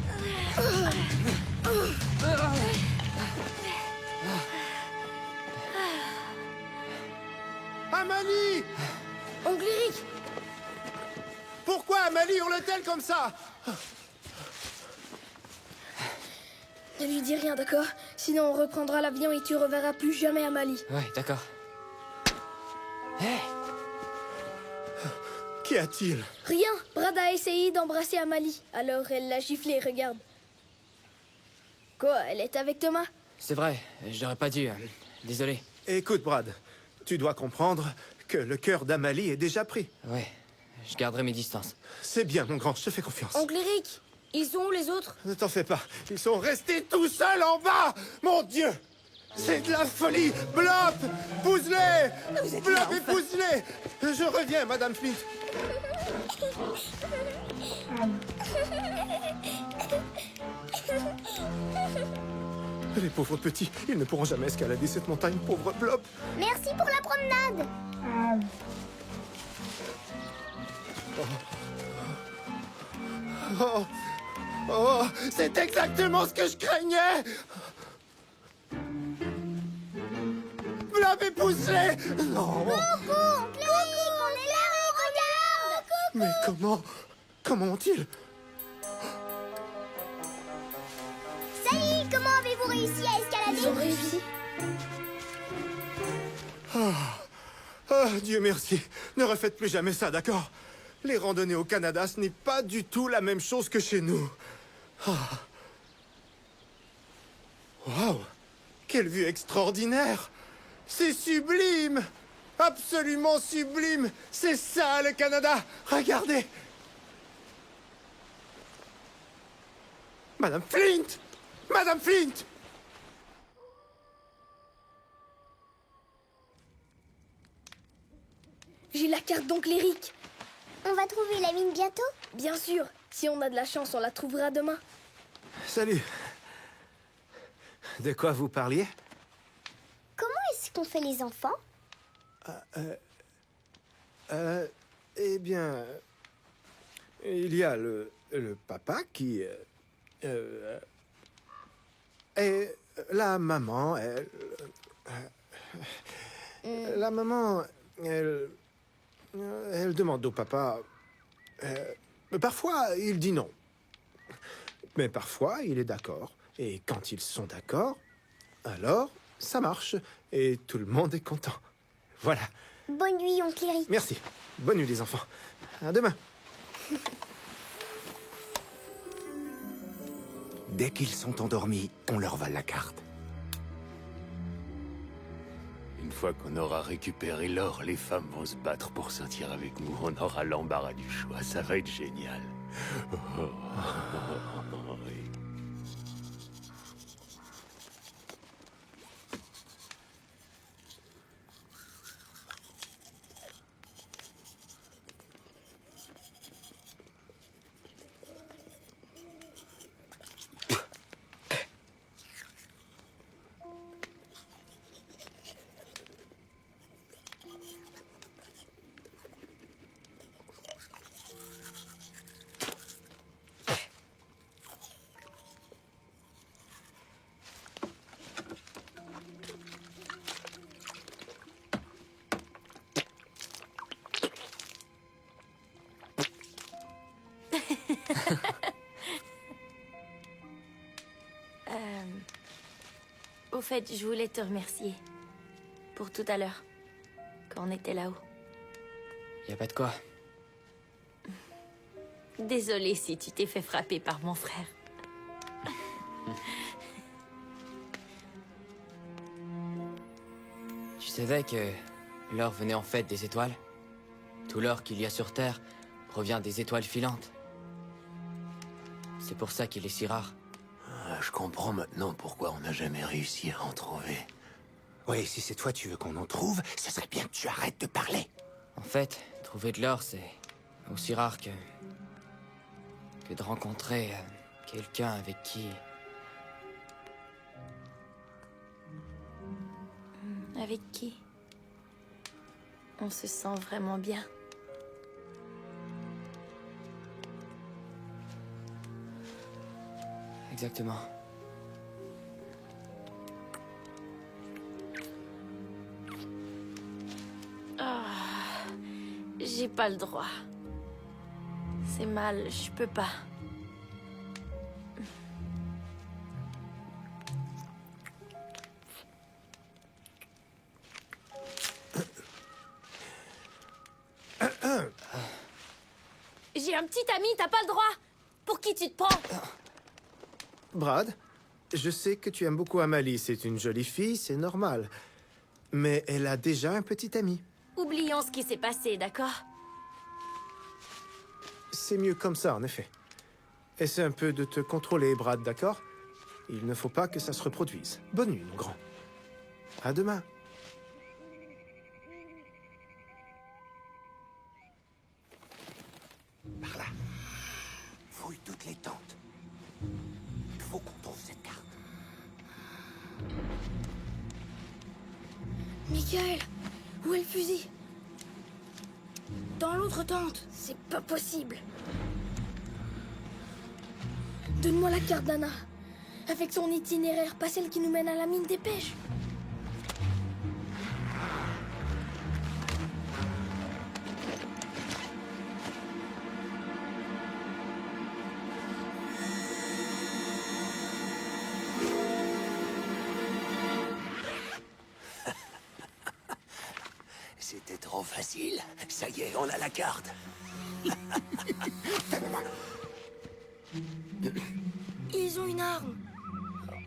Amalie! Oncle Eric! Pourquoi Amalie hurle-t-elle comme ça? Ne lui dis rien, d'accord? Sinon on reprendra l'avion et tu reverras plus jamais Amalie. Ouais, d'accord. Hé! Qu'y a-t-il? Rien, Brad a essayé d'embrasser Amalie. Alors elle l'a giflé, regarde. Quoi, elle est avec Thomas? C'est vrai, j'aurais pas dû. Désolé. Écoute, Brad, tu dois comprendre que le cœur d'Amalie est déjà pris. Ouais, je garderai mes distances. C'est bien, mon grand, je te fais confiance. Oncle Eric, ils sont où les autres? Ne t'en fais pas, ils sont restés tout seuls en bas. Mon Dieu! C'est de la folie! Blop! Pouzelet! Blop et Pouzelet! Je reviens, Madame Flint. Les pauvres petits, ils ne pourront jamais escalader cette montagne, pauvre Blop. Merci pour la promenade. Oh, oh, c'est exactement ce que je craignais! Blop et Pouzelet! Non! Coucou, oncle Eric, on est là, regarde. Mais comment ont-ils? Salut, comment avez-vous réussi à escalader? Ils ont réussi. Ah, Dieu merci. Ne refaites plus jamais ça, d'accord? Les randonnées au Canada, ce n'est pas du tout la même chose que chez nous. Waouh! Quelle vue extraordinaire! C'est sublime! Absolument sublime! C'est ça, le Canada! Regardez! Madame Flint! Madame Flint! J'ai la carte d'oncle Eric. On va trouver la mine bientôt? Bien sûr, si on a de la chance, on la trouvera demain. Salut. De quoi vous parliez? Comment est-ce qu'on fait les enfants? Eh bien, il y a le papa qui... et la maman, elle... La maman, elle demande au papa... parfois, il dit non. Mais parfois, il est d'accord. Et quand ils sont d'accord, alors, ça marche. Et tout le monde est content. Voilà. Bonne nuit, oncle Eric. Merci. Bonne nuit, les enfants. À demain. Dès qu'ils sont endormis, on leur vole la carte. Une fois qu'on aura récupéré l'or, les femmes vont se battre pour sortir avec nous. On aura l'embarras du choix, ça va être génial. Au fait, je voulais te remercier. Pour tout à l'heure. Quand on était là-haut. Y a pas de quoi. Désolée si tu t'es fait frapper par mon frère. Tu savais que l'or venait en fait des étoiles? Tout l'or qu'il y a sur Terre provient des étoiles filantes. C'est pour ça qu'il est si rare. Je comprends maintenant pourquoi on n'a jamais réussi à en trouver. Oui, si cette fois tu veux qu'on en trouve, ça serait bien que tu arrêtes de parler. En fait, trouver de l'or, c'est aussi rare que de rencontrer quelqu'un avec qui... Avec qui? On se sent vraiment bien. Exactement. J'ai pas le droit. C'est mal, je peux pas. J'ai un petit ami, t'as pas le droit. Pour qui tu te prends? Brad, je sais que tu aimes beaucoup Amalie. C'est une jolie fille, c'est normal. Mais elle a déjà un petit ami. Oublions ce qui s'est passé, d'accord? C'est mieux comme ça, en effet. Essaie un peu de te contrôler, Brad, d'accord? Il ne faut pas que ça se reproduise. Bonne nuit, mon grand. À demain. Par là. Fouille toutes les tentes. Il faut qu'on trouve cette carte. Michael, où est le fusil? Dans l'autre tente. C'est pas possible. Donne-moi la carte d'Anna. Avec son itinéraire, pas celle qui nous mène à la mine des pêches. C'était trop facile. Ça y est, on a la carte. Ils ont une arme.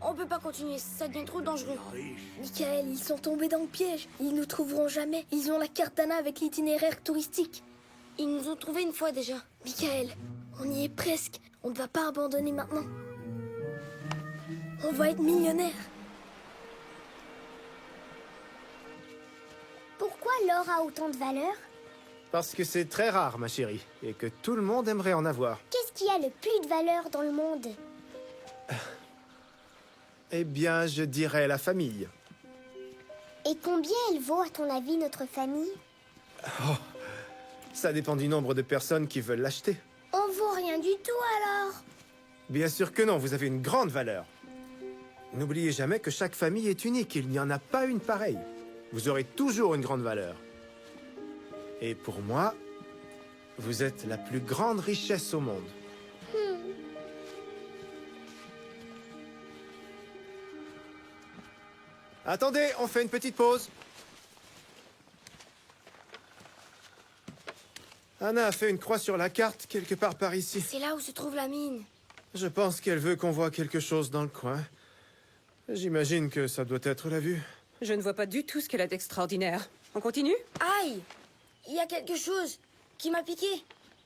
On peut pas continuer, ça devient trop dangereux. Michael, ils sont tombés dans le piège. Ils nous trouveront jamais. Ils ont la carte d'Anna avec l'itinéraire touristique. Ils nous ont trouvés une fois déjà. Michael, on y est presque. On ne va pas abandonner maintenant. On va être millionnaires. Pourquoi l'or a autant de valeur? Parce que c'est très rare, ma chérie, et que tout le monde aimerait en avoir. Qu'est-ce qui a le plus de valeur dans le monde? Eh bien, je dirais la famille. Et combien elle vaut, à ton avis, notre famille? Oh, ça dépend du nombre de personnes qui veulent l'acheter. On vaut rien du tout, alors? Bien sûr que non, vous avez une grande valeur. N'oubliez jamais que chaque famille est unique, il n'y en a pas une pareille. Vous aurez toujours une grande valeur. Et pour moi, vous êtes la plus grande richesse au monde. Attendez, on fait une petite pause. Anna a fait une croix sur la carte quelque part par ici. C'est là où se trouve la mine. Je pense qu'elle veut qu'on voit quelque chose dans le coin. J'imagine que ça doit être la vue. Je ne vois pas du tout ce qu'elle a d'extraordinaire. On continue? Aïe! Il y a quelque chose qui m'a piqué.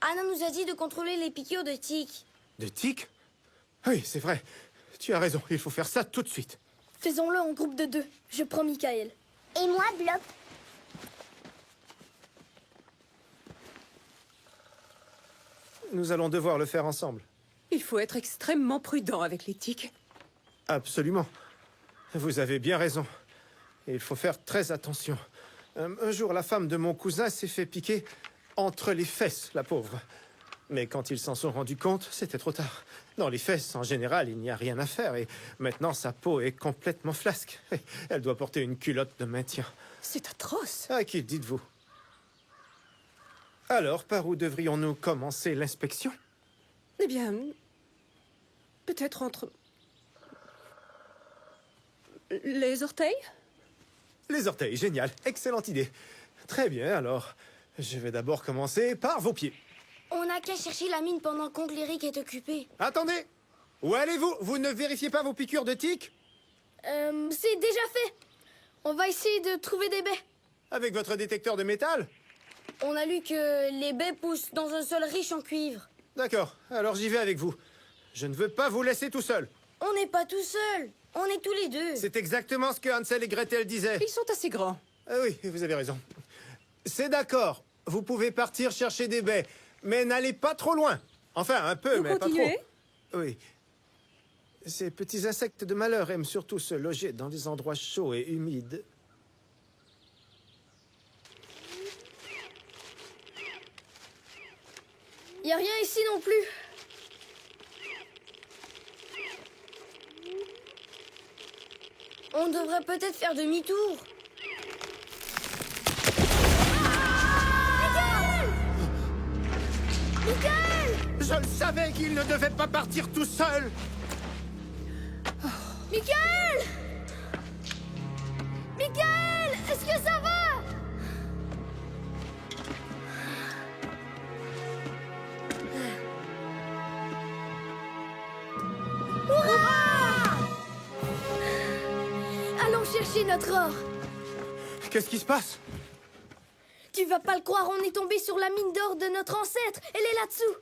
Anna nous a dit de contrôler les piqûres de tiques. De tiques? Oui, c'est vrai. Tu as raison, il faut faire ça tout de suite. Faisons-le en groupe de 2. Je prends Michael. Et moi, Blop. Nous allons devoir le faire ensemble. Il faut être extrêmement prudent avec les tiques. Absolument. Vous avez bien raison. Il faut faire très attention. Un jour, la femme de mon cousin s'est fait piquer entre les fesses, la pauvre. Mais quand ils s'en sont rendus compte, c'était trop tard. Dans les fesses, en général, il n'y a rien à faire. Et maintenant, sa peau est complètement flasque. Elle doit porter une culotte de maintien. C'est atroce. À qui dites-vous? Alors, par où devrions-nous commencer l'inspection? Eh bien, peut-être entre... les orteils? Les orteils, génial. Excellente idée. Très bien, alors, je vais d'abord commencer par vos pieds. On n'a qu'à chercher la mine pendant qu'oncle Eric est occupé. Attendez! Où allez-vous? Vous ne vérifiez pas vos piqûres de tiques? C'est déjà fait. On va essayer de trouver des baies. Avec votre détecteur de métal? On a lu que les baies poussent dans un sol riche en cuivre. D'accord, alors j'y vais avec vous. Je ne veux pas vous laisser tout seul. On n'est pas tout seul. On est tous les deux. C'est exactement ce que Hansel et Gretel disaient. Ils sont assez grands. Ah oui, vous avez raison. C'est d'accord. Vous pouvez partir chercher des baies, mais n'allez pas trop loin. Enfin, un peu, Vous mais continuez? pas trop. Oui. Ces petits insectes de malheur aiment surtout se loger dans des endroits chauds et humides. Y a rien ici non plus. On devrait peut-être faire demi-tour. Michael! Je le savais qu'il ne devait pas partir tout seul. Michael! Michael! Est-ce que ça va? Hurrah! Allons chercher notre or. Qu'est-ce qui se passe? Tu vas pas le croire, on est tombé sur la mine d'or de notre ancêtre. Elle est là-dessous.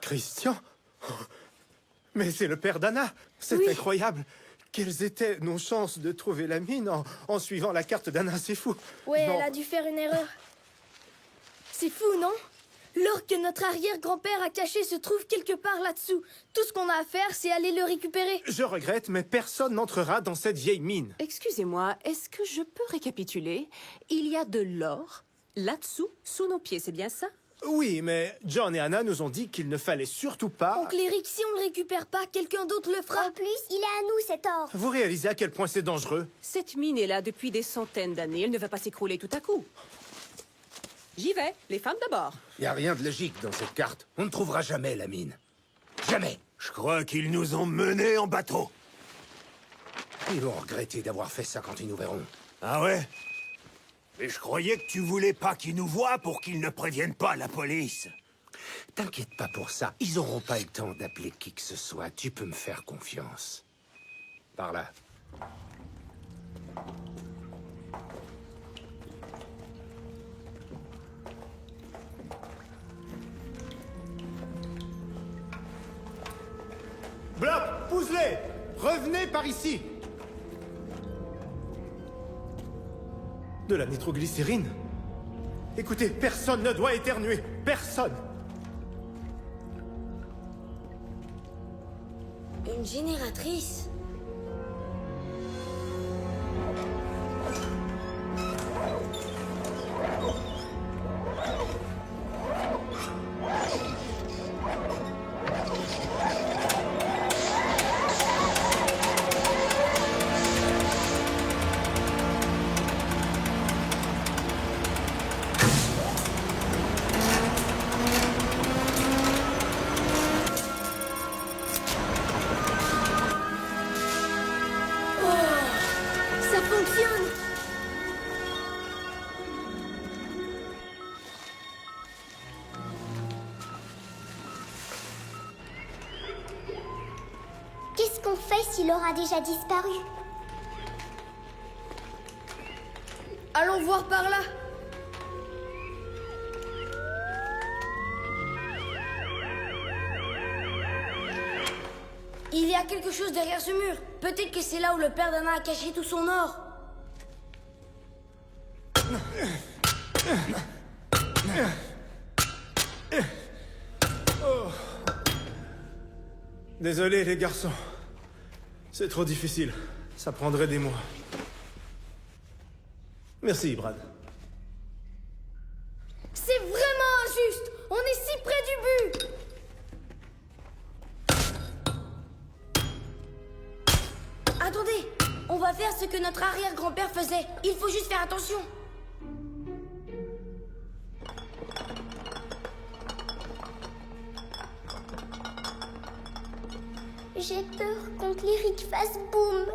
Christian? Mais c'est le père d'Anna. C'est Oui. incroyable. Quelles étaient nos chances de trouver la mine en suivant la carte d'Anna? C'est fou. Ouais, Non. elle a dû faire une erreur. C'est fou, non? L'or que notre arrière-grand-père a caché se trouve quelque part là-dessous. Tout ce qu'on a à faire, c'est aller le récupérer. Je regrette, mais personne n'entrera dans cette vieille mine. Excusez-moi, est-ce que je peux récapituler? Il y a de l'or là-dessous, sous nos pieds, c'est bien ça? Oui, mais John et Anna nous ont dit qu'il ne fallait surtout pas... Oncle Eric, si on le récupère pas, quelqu'un d'autre le fera. En plus, il est à nous cet or. Vous réalisez à quel point c'est dangereux? Cette mine est là depuis des centaines d'années, elle ne va pas s'écrouler tout à coup. J'y vais, les femmes d'abord. Y a rien de logique dans cette carte. On ne trouvera jamais la mine. Jamais. Je crois qu'ils nous ont menés en bateau. Ils vont regretter d'avoir fait ça quand ils nous verront. Ah ouais? Mais je croyais que tu voulais pas qu'ils nous voient pour qu'ils ne préviennent pas la police. T'inquiète pas pour ça. Ils auront pas le temps d'appeler qui que ce soit. Tu peux me faire confiance. Par là. Bloc, pousse-les! Revenez par ici! De la nitroglycérine? Écoutez, personne ne doit éternuer. Personne! Une génératrice. Ça fonctionne. Qu'est-ce qu'on fait s'il aura déjà disparu? Allons voir par là. Il y a quelque chose derrière ce mur. Peut-être que c'est là où le père d'Anna a caché tout son or. Oh. Désolé, les garçons. C'est trop difficile. Ça prendrait des mois. Merci, Brad. C'est vraiment injuste. On est si près du but. Attendez, on va faire ce que notre arrière-grand-père faisait. Il faut juste faire attention. J'ai peur qu'on Lyric fasse boum.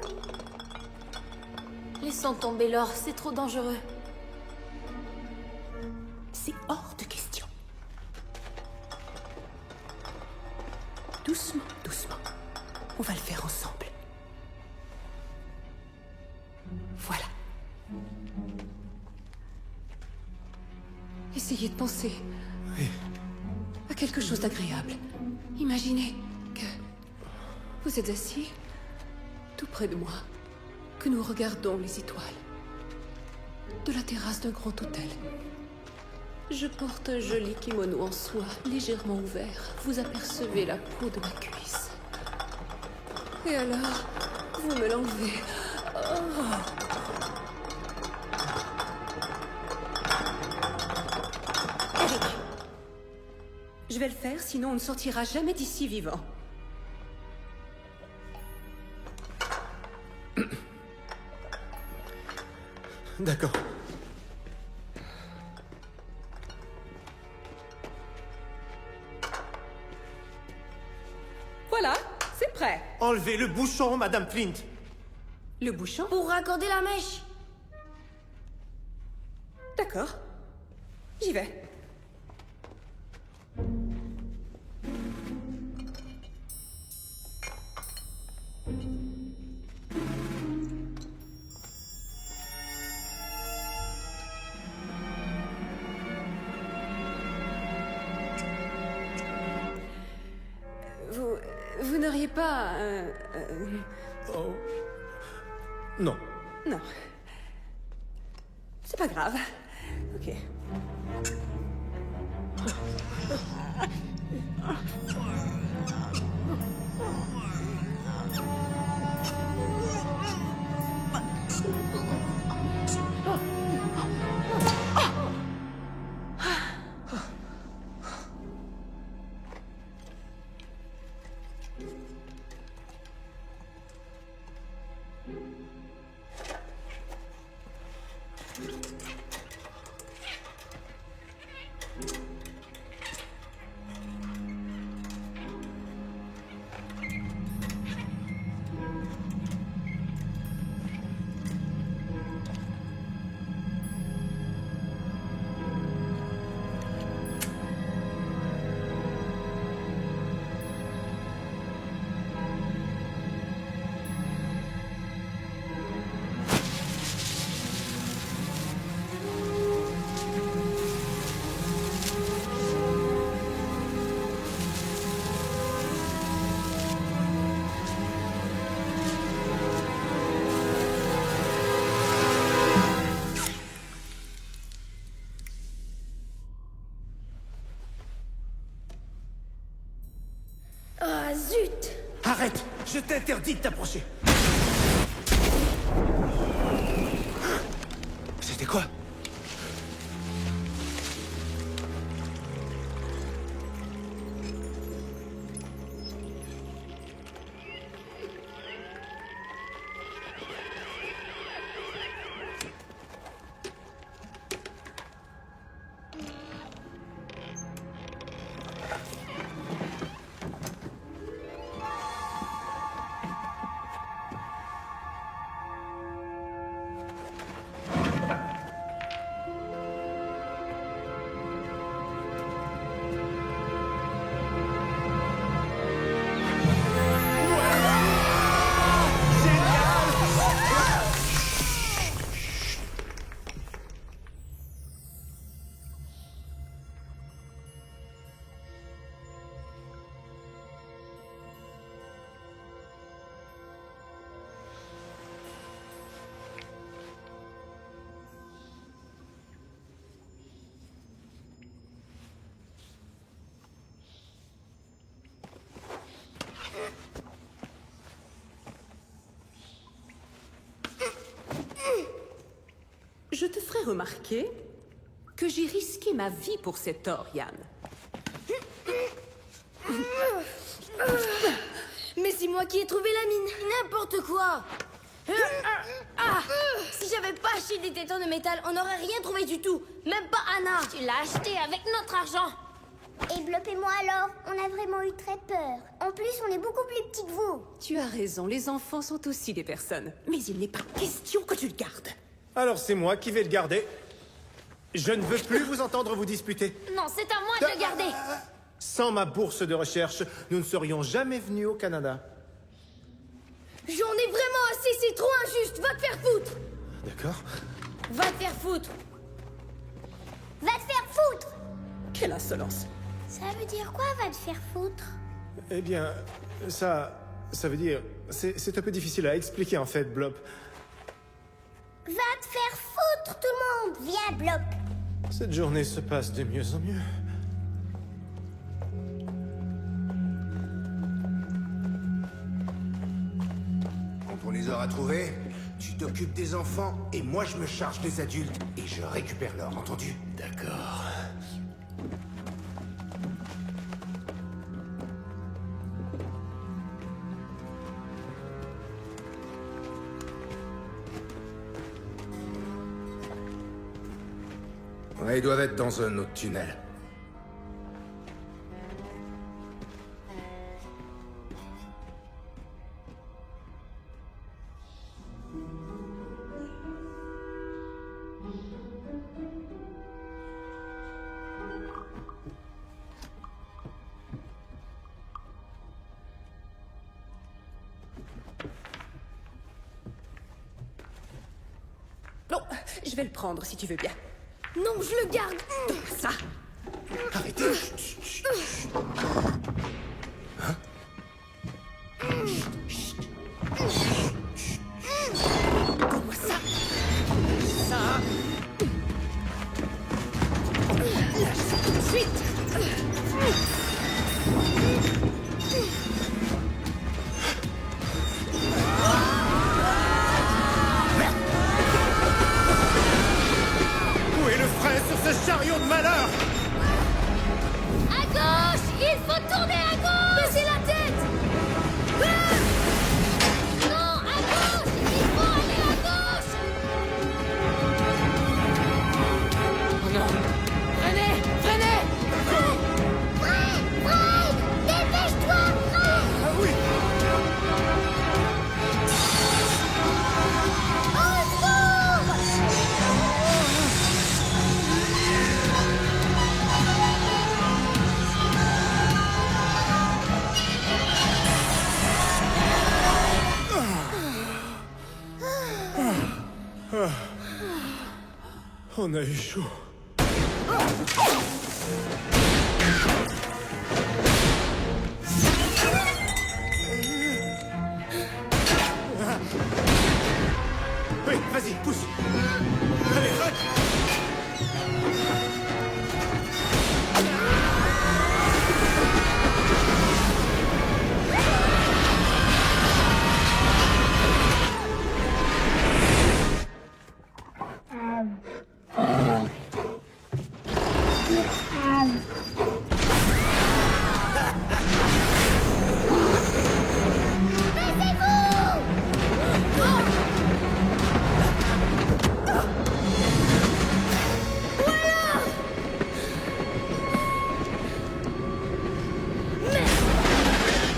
Laissons tomber l'or, c'est trop dangereux. C'est hors de question. Doucement, doucement. On va le faire ensemble. Voilà. Essayez de penser à quelque chose d'agréable. Imaginez que vous êtes assis tout près de moi, que nous regardons les étoiles de la terrasse d'un grand hôtel. Je porte un joli kimono en soie légèrement ouvert. Vous apercevez la peau de ma cuisse. Et alors, vous me l'enlevez. Oh. Eric, je vais le faire, sinon on ne sortira jamais d'ici vivant. D'accord. Voilà, c'est prêt. Enlevez le bouchon, Madame Flint. Le bouchon? Pour raccorder la mèche. D'accord. J'y vais. Vous n'auriez pas... Oh. Non. Non. C'est pas grave. Ok. Ah, zut! Arrête! Je t'interdis de t'approcher! C'était quoi? Je te ferai remarquer que j'ai risqué ma vie pour cet or, Yann. Mais c'est moi qui ai trouvé la mine. N'importe quoi. Si j'avais pas acheté des tétons de métal, on n'aurait rien trouvé du tout. Même pas Anna. Tu l'as acheté avec notre argent. Et Blop et moi alors, on a vraiment eu très peur. En plus, on est beaucoup plus petits que vous. Tu as raison, les enfants sont aussi des personnes. Mais il n'est pas question que tu le gardes. Alors c'est moi qui vais le garder. Je ne veux plus vous entendre vous disputer. Non, c'est à moi de le garder. Sans ma bourse de recherche, nous ne serions jamais venus au Canada. J'en ai vraiment assez, c'est trop injuste. Va te faire foutre. D'accord. Va te faire foutre. Va te faire foutre. Quelle insolence. Ça veut dire quoi, va te faire foutre? Eh bien, ça veut dire... C'est un peu difficile à expliquer en fait, Blop. Va te faire foutre, tout le monde. Viens, Blop. Cette journée se passe de mieux en mieux. Quand on les aura trouvés, tu t'occupes des enfants et moi je me charge des adultes et je récupère l'or, entendu? D'accord. Ouais, ils doivent être dans un autre tunnel. Non, je vais le prendre si tu veux bien. Non, je le garde. Ça. Arrêtez. Chut, chut, chut. Hein? Comment ça? Ça. Lâche ça tout de suite. Où est le frein sur ce chariot de malheur? À gauche. Il faut tourner à gauche. Baissez la tête. Non, à gauche. Il faut aller à gauche. Oh non! Freinez, freinez. Fred, dépêche-toi, Fred. Ah oui! Au secours. On a eu chaud. Oui, vas-y, pousse. Allez, va.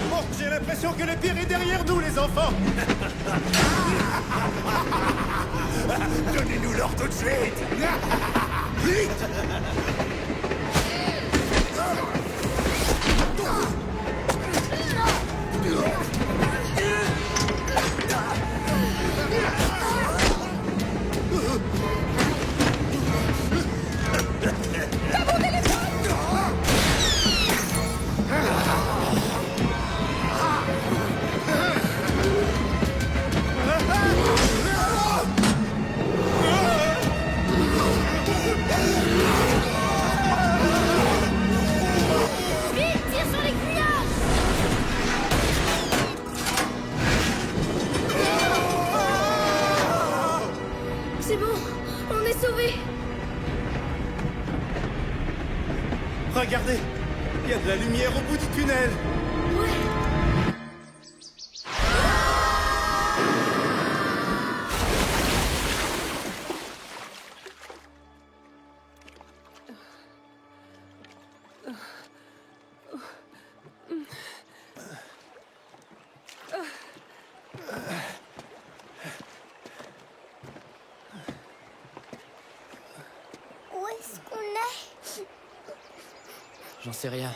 Bon, j'ai l'impression que le pire est derrière nous, les enfants. Donnez-nous l'or tout de suite. Vite. sauver. Regardez, il y a de la lumière au bout du tunnel. Où est-ce qu'on est? J'en sais rien.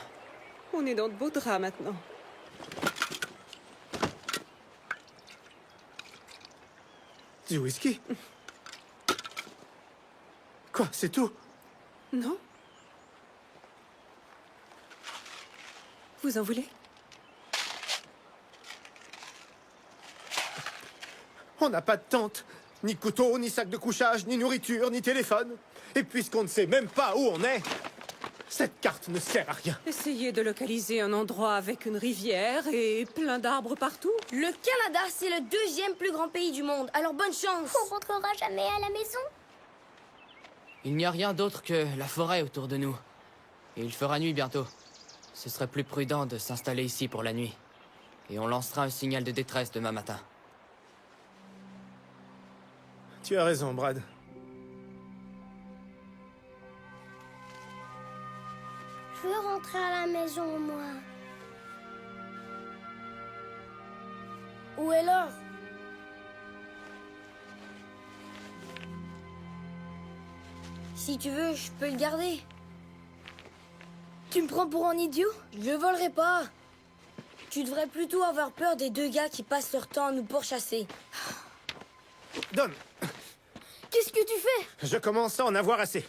On est dans de beaux draps maintenant. Du whisky? Quoi, c'est tout? Non? Vous en voulez? On n'a pas de tente, ni couteau, ni sac de couchage, ni nourriture, ni téléphone. Et puisqu'on ne sait même pas où on est, cette carte ne sert à rien. Essayez de localiser un endroit avec une rivière et plein d'arbres partout. Le Canada, c'est le 2e plus grand pays du monde, alors bonne chance. On rentrera jamais à la maison. Il n'y a rien d'autre que la forêt autour de nous. Et il fera nuit bientôt. Ce serait plus prudent de s'installer ici pour la nuit. Et on lancera un signal de détresse demain matin. Tu as raison, Brad. Je veux rentrer à la maison, moi. Où est l'or? Si tu veux, je peux le garder. Tu me prends pour un idiot? Je le volerai pas. Tu devrais plutôt avoir peur des 2 gars qui passent leur temps à nous pourchasser. Donne. Qu'est-ce que tu fais? Je commence à en avoir assez.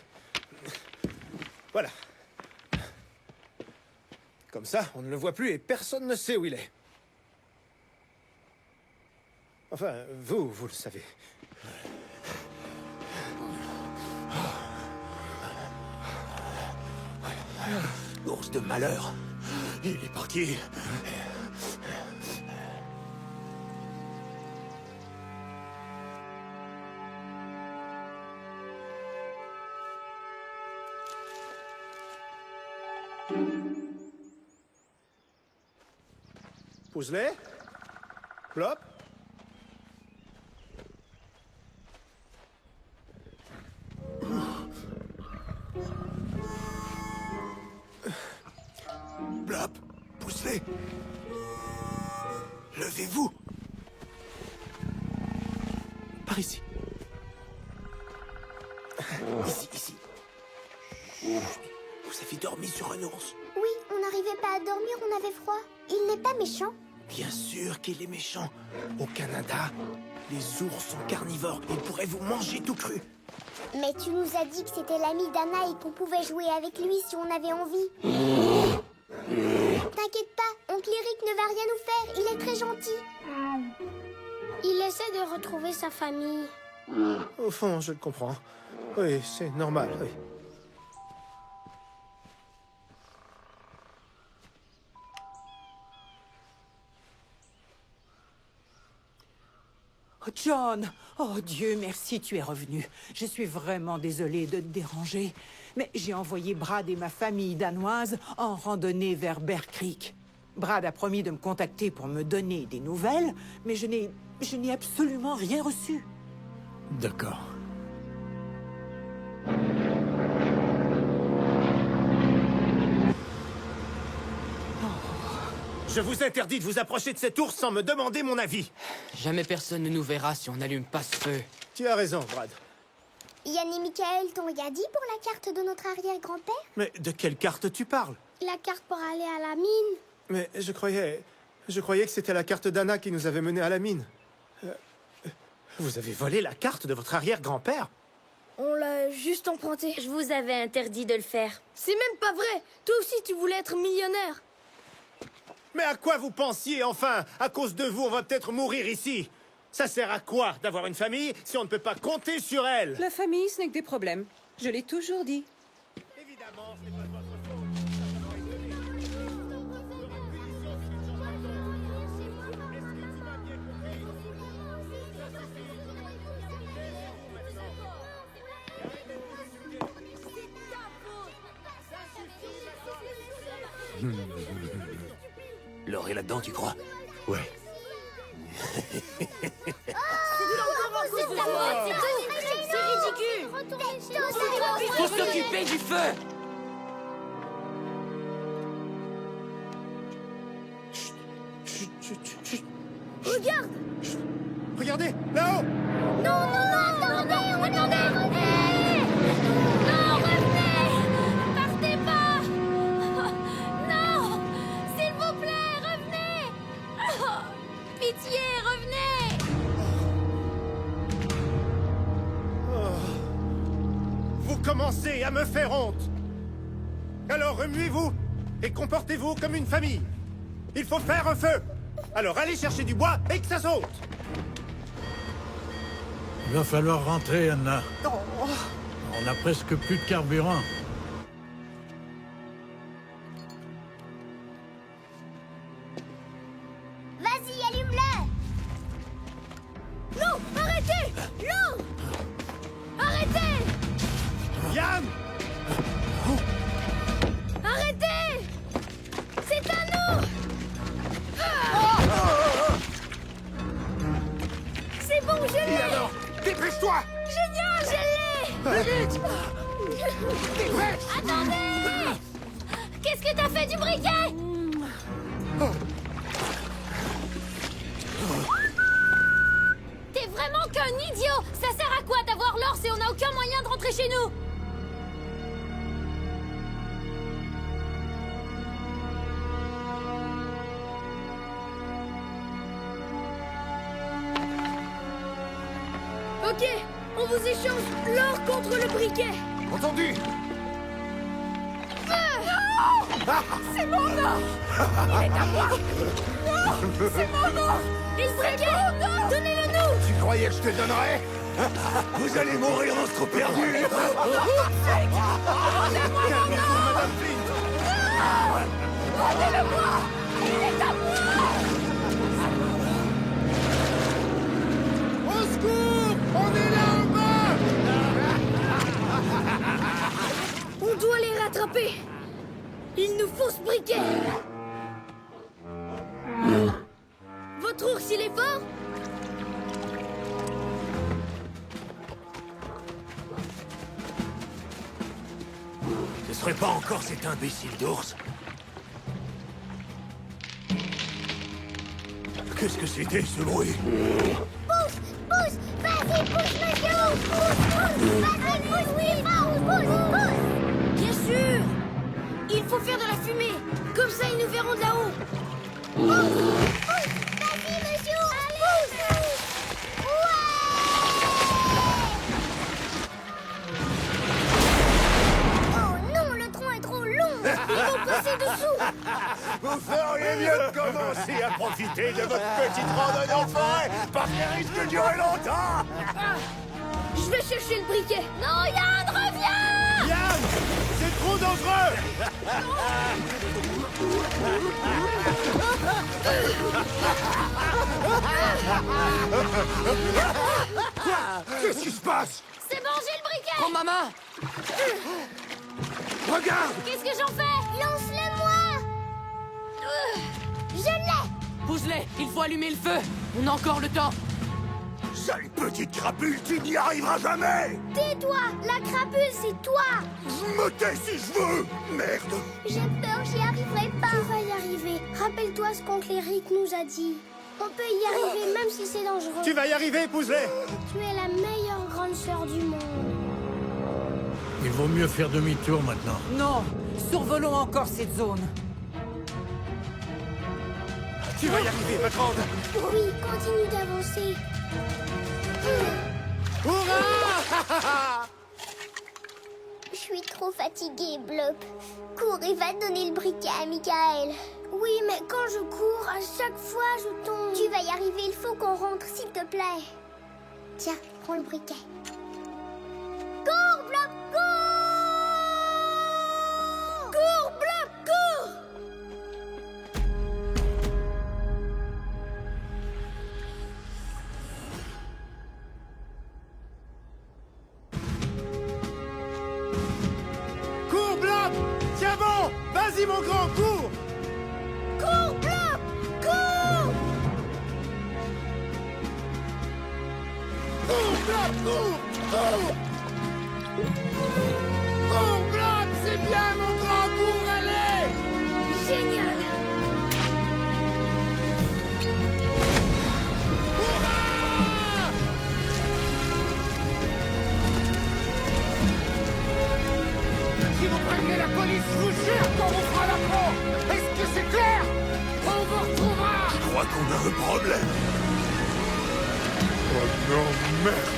Voilà. Comme ça, on ne le voit plus et personne ne sait où il est. Enfin, vous le savez. Ours de malheur. Il est parti. Pousse-les. Plop. Blop, pousse-les. Levez-vous. Par ici. Ici. Vous avez dormi sur un ours. Oui, on n'arrivait pas à dormir, on avait froid. Il n'est pas méchant. Bien sûr qu'il est méchant. Au Canada, les ours sont carnivores. Ils pourraient vous manger tout cru. Mais tu nous as dit que c'était l'ami d'Anna et qu'on pouvait jouer avec lui si on avait envie. T'inquiète pas, oncle Eric ne va rien nous faire, il est très gentil. Il essaie de retrouver sa famille. Au fond, je le comprends. Oui, c'est normal, oui. Oh, John! Oh Dieu, merci, tu es revenu. Je suis vraiment désolée de te déranger, mais j'ai envoyé Brad et ma famille danoise en randonnée vers Bear Creek. Brad a promis de me contacter pour me donner des nouvelles, mais je n'ai absolument rien reçu. D'accord. Je vous interdis de vous approcher de cet ours sans me demander mon avis. Jamais personne ne nous verra si on n'allume pas ce feu. Tu as raison, Brad. Yann et Michael t'ont rien dit pour la carte de notre arrière-grand-père? Mais de quelle carte tu parles? La carte pour aller à la mine. Mais je croyais que c'était la carte d'Anna qui nous avait menés à la mine. Vous avez volé la carte de votre arrière-grand-père? On l'a juste emprunté. Je vous avais interdit de le faire. C'est même pas vrai. Toi aussi, tu voulais être millionnaire. Mais à quoi vous pensiez, enfin? À cause de vous, on va peut-être mourir ici. Ça sert à quoi d'avoir une famille si on ne peut pas compter sur elle? La famille, ce n'est que des problèmes. Je l'ai toujours dit. Évidemment, ce n'est pas de votre faute. L'or est là-dedans, tu crois? Ouais. C'est ridicule. Faut s'occuper du feu! Regarde. Regardez, là-haut! Non, attendez, revenez. Non, revenez. Partez pas. Non, s'il vous plaît, revenez. Oh, pitié, revenez. Vous commencez à me faire honte! Alors remuez-vous et comportez-vous comme une famille! Il faut faire un feu! Alors allez chercher du bois et que ça saute! Il va falloir rentrer, Anna. On a presque plus de carburant. Vas-y, allume-le. Non, arrêtez. Non. Arrêtez. Yann! Arrêtez. C'est à nous. C'est bon, je l'ai. Et alors? Dépêche-toi! Génial, je l'ai. Vite! Dépêche! Attendez. Qu'est-ce que t'as fait du briquet? T'es vraiment qu'un idiot. Ça sert à quoi d'avoir l'or si on n'a aucun moyen de rentrer chez nous? Ok, on vous échange l'or contre le briquet. Entendu? C'est mon or. Il est à moi. Non, c'est mon or. Et le briquet, donnez-le nous. Tu croyais que je te le donnerais? Vous allez mourir dans ce trou perdu! Rendez-moi mon or. Rendez-le-moi. Il est à moi. Au secours! On est là en bas! On doit les rattraper. Il nous faut ce briquet. Votre ours, il est fort? Ce serait pas encore cet imbécile d'ours? Qu'est-ce que c'était, ce bruit? Pousse. Vas-y, pousse, monsieur. Pousse. Vas-y, pousse, oui. Pousse. Bien sûr. Il faut faire de la fumée. Comme ça, ils nous verront de là-haut. Pousse. Vas-y, monsieur. Pousse. Oh non, le tronc est trop long. Ils vont passer dessous. Vous feriez mieux de commencer à profiter de votre petite randonnée en forêt, parce qu'elle risque de durer longtemps! Je vais chercher le briquet. Non, Yann, reviens. Yann! C'est trop dangereux! Qu'est-ce qui se passe? C'est bon, j'ai le briquet. Prends ma main! Regarde! Qu'est-ce que j'en fais? Lance-le-moi. Je l'ai. Pousse-les! Il faut allumer le feu! On a encore le temps! Sale petite crapule, tu n'y arriveras jamais! Tais-toi. La crapule, c'est toi. Je me tais si je veux! Merde! J'ai peur, j'y arriverai pas. Tu vas y arriver. Rappelle-toi ce qu'oncle Eric nous a dit. On peut y arriver même si c'est dangereux. Tu vas y arriver, Pouzelet! Tu es la meilleure grande sœur du monde. Il vaut mieux faire demi-tour maintenant. Non, survolons encore cette zone. Tu vas y arriver, ma grande! Oui, continue d'avancer. Hurrah! Je suis trop fatiguée, Blop. Cours et va donner le briquet à Michael. Oui, mais quand je cours, à chaque fois, je tombe. Tu vas y arriver, il faut qu'on rentre, s'il te plaît. Tiens, prends le briquet. Cours, Blop, cours! Cours, Blop, cours! Cours, Blob! Tiens bon! Vas-y, mon grand, cours! Blob, cours! Cours! Cours, Blob! C'est bien, mon grand, cours, allez! Génial! Si vous prévenez la police, je vous jure qu'on vous fera la peau! Est-ce que c'est clair? On vous retrouvera! Je crois qu'on a un problème. Oh non, merde!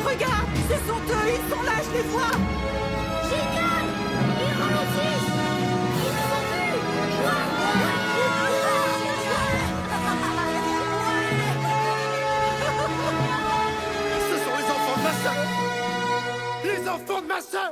Regarde, ce sont eux, ils sont là, je les vois. Génial! Ils ralentissent! Ils ne sont plus! Ce sont les enfants de ma sœur! Les enfants de ma sœur!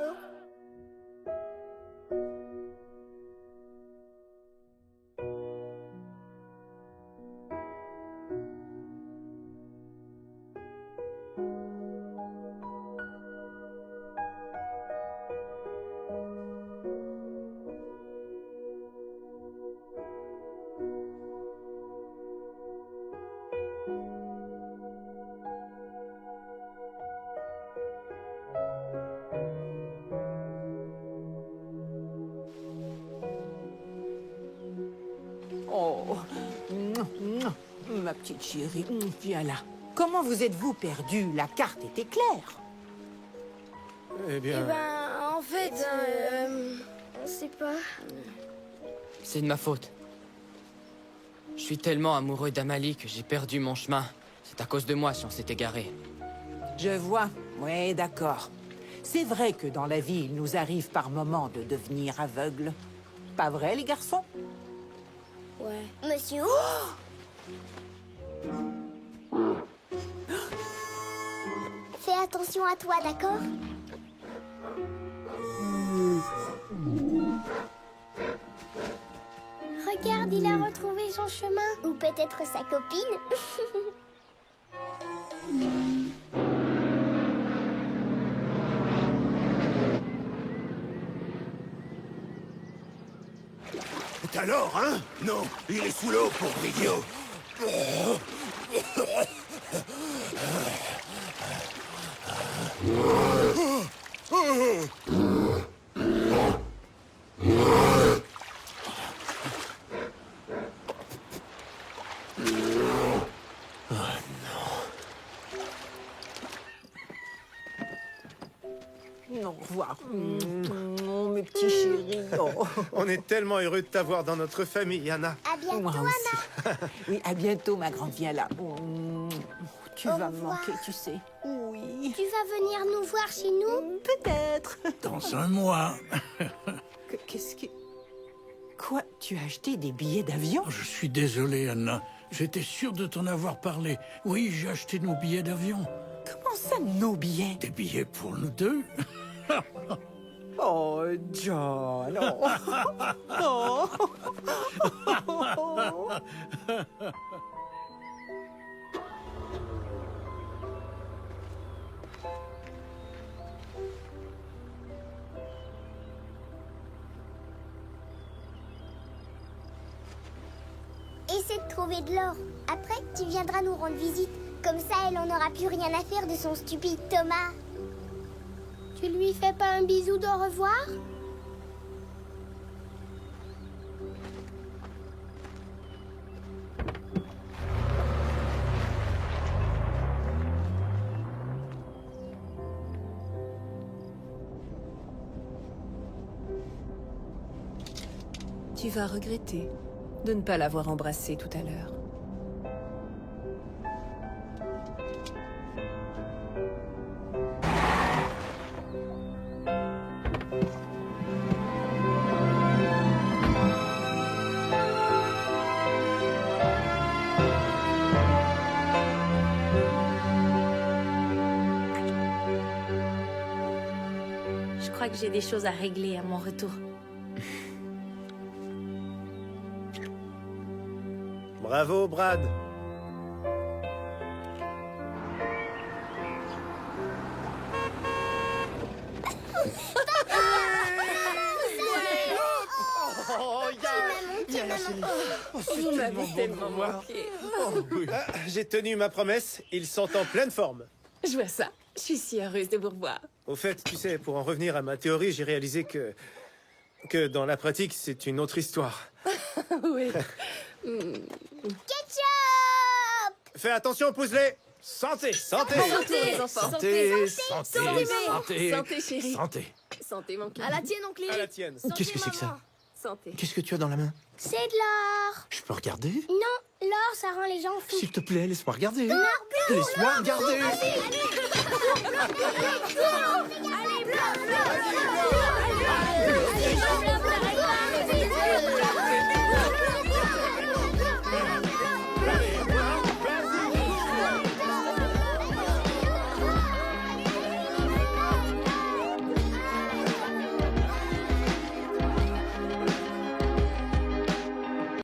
Oh, ma petite chérie, viens là. Comment vous êtes-vous perdue? La carte était claire. Eh Eh bien... ben, en fait, on sait pas. C'est de ma faute. Je suis tellement amoureux d'Amalie que j'ai perdu mon chemin. C'est à cause de moi si on s'est égaré. Je vois. Oui, d'accord. C'est vrai que dans la vie, il nous arrive par moments de devenir aveugles. Pas vrai, les garçons? Ouais. Monsieur... Fais attention à toi, d'accord? Regarde, il a retrouvé son chemin. Ou peut-être sa copine. Alors, hein? Non, il est sous l'eau, pauvre idiot. Au revoir. Oh, mes petits chéris. Oh. On est tellement heureux de t'avoir dans notre famille, Anna. À bientôt, Moi Anna. aussi. Oui, à bientôt, ma grande. Viens là. Tu Au vas me revoir. manquer, tu sais. Oui. Tu vas venir nous voir chez nous? Peut-être. Dans un mois. Qu'est-ce que... Quoi? Tu as acheté des billets d'avion? Je suis désolé, Anna. J'étais sûr de t'en avoir parlé. Oui, j'ai acheté nos billets d'avion. Comment ça, nos billets? Des billets pour nous deux. Oh, John. Oh. Oh. Essaie de trouver de l'or. Après, tu viendras nous rendre visite. Comme ça, elle en aura plus rien à faire de son stupide Thomas. Tu lui fais pas un bisou d'au revoir? Tu vas regretter de ne pas l'avoir embrassé tout à l'heure. Je crois que j'ai des choses à régler à mon retour. Bravo, Brad. Vous m'avez tellement manqué. Ah, j'ai tenu ma promesse, ils sont en pleine forme. Je vois ça. Je suis si heureuse de vous revoir. Au fait, tu sais, pour en revenir à ma théorie, j'ai réalisé que dans la pratique, c'est une autre histoire. Oui. Ketchup! Fais attention, Pouzelet. Santé, santé. Santé, les enfants. Santé, Santé, santé, maman. santé. Santé, chérie. Santé. Santé, mon cœur. À la tienne, oncle. À la tienne. Qu'est-ce que c'est que ça? Santé. Qu'est-ce que tu as dans la main? C'est de l'or. Je peux regarder? Non, l'or, ça rend les gens fous. S'il te plaît, laisse-moi regarder. Non, Laisse-moi regarder. allez, blanc, blanc,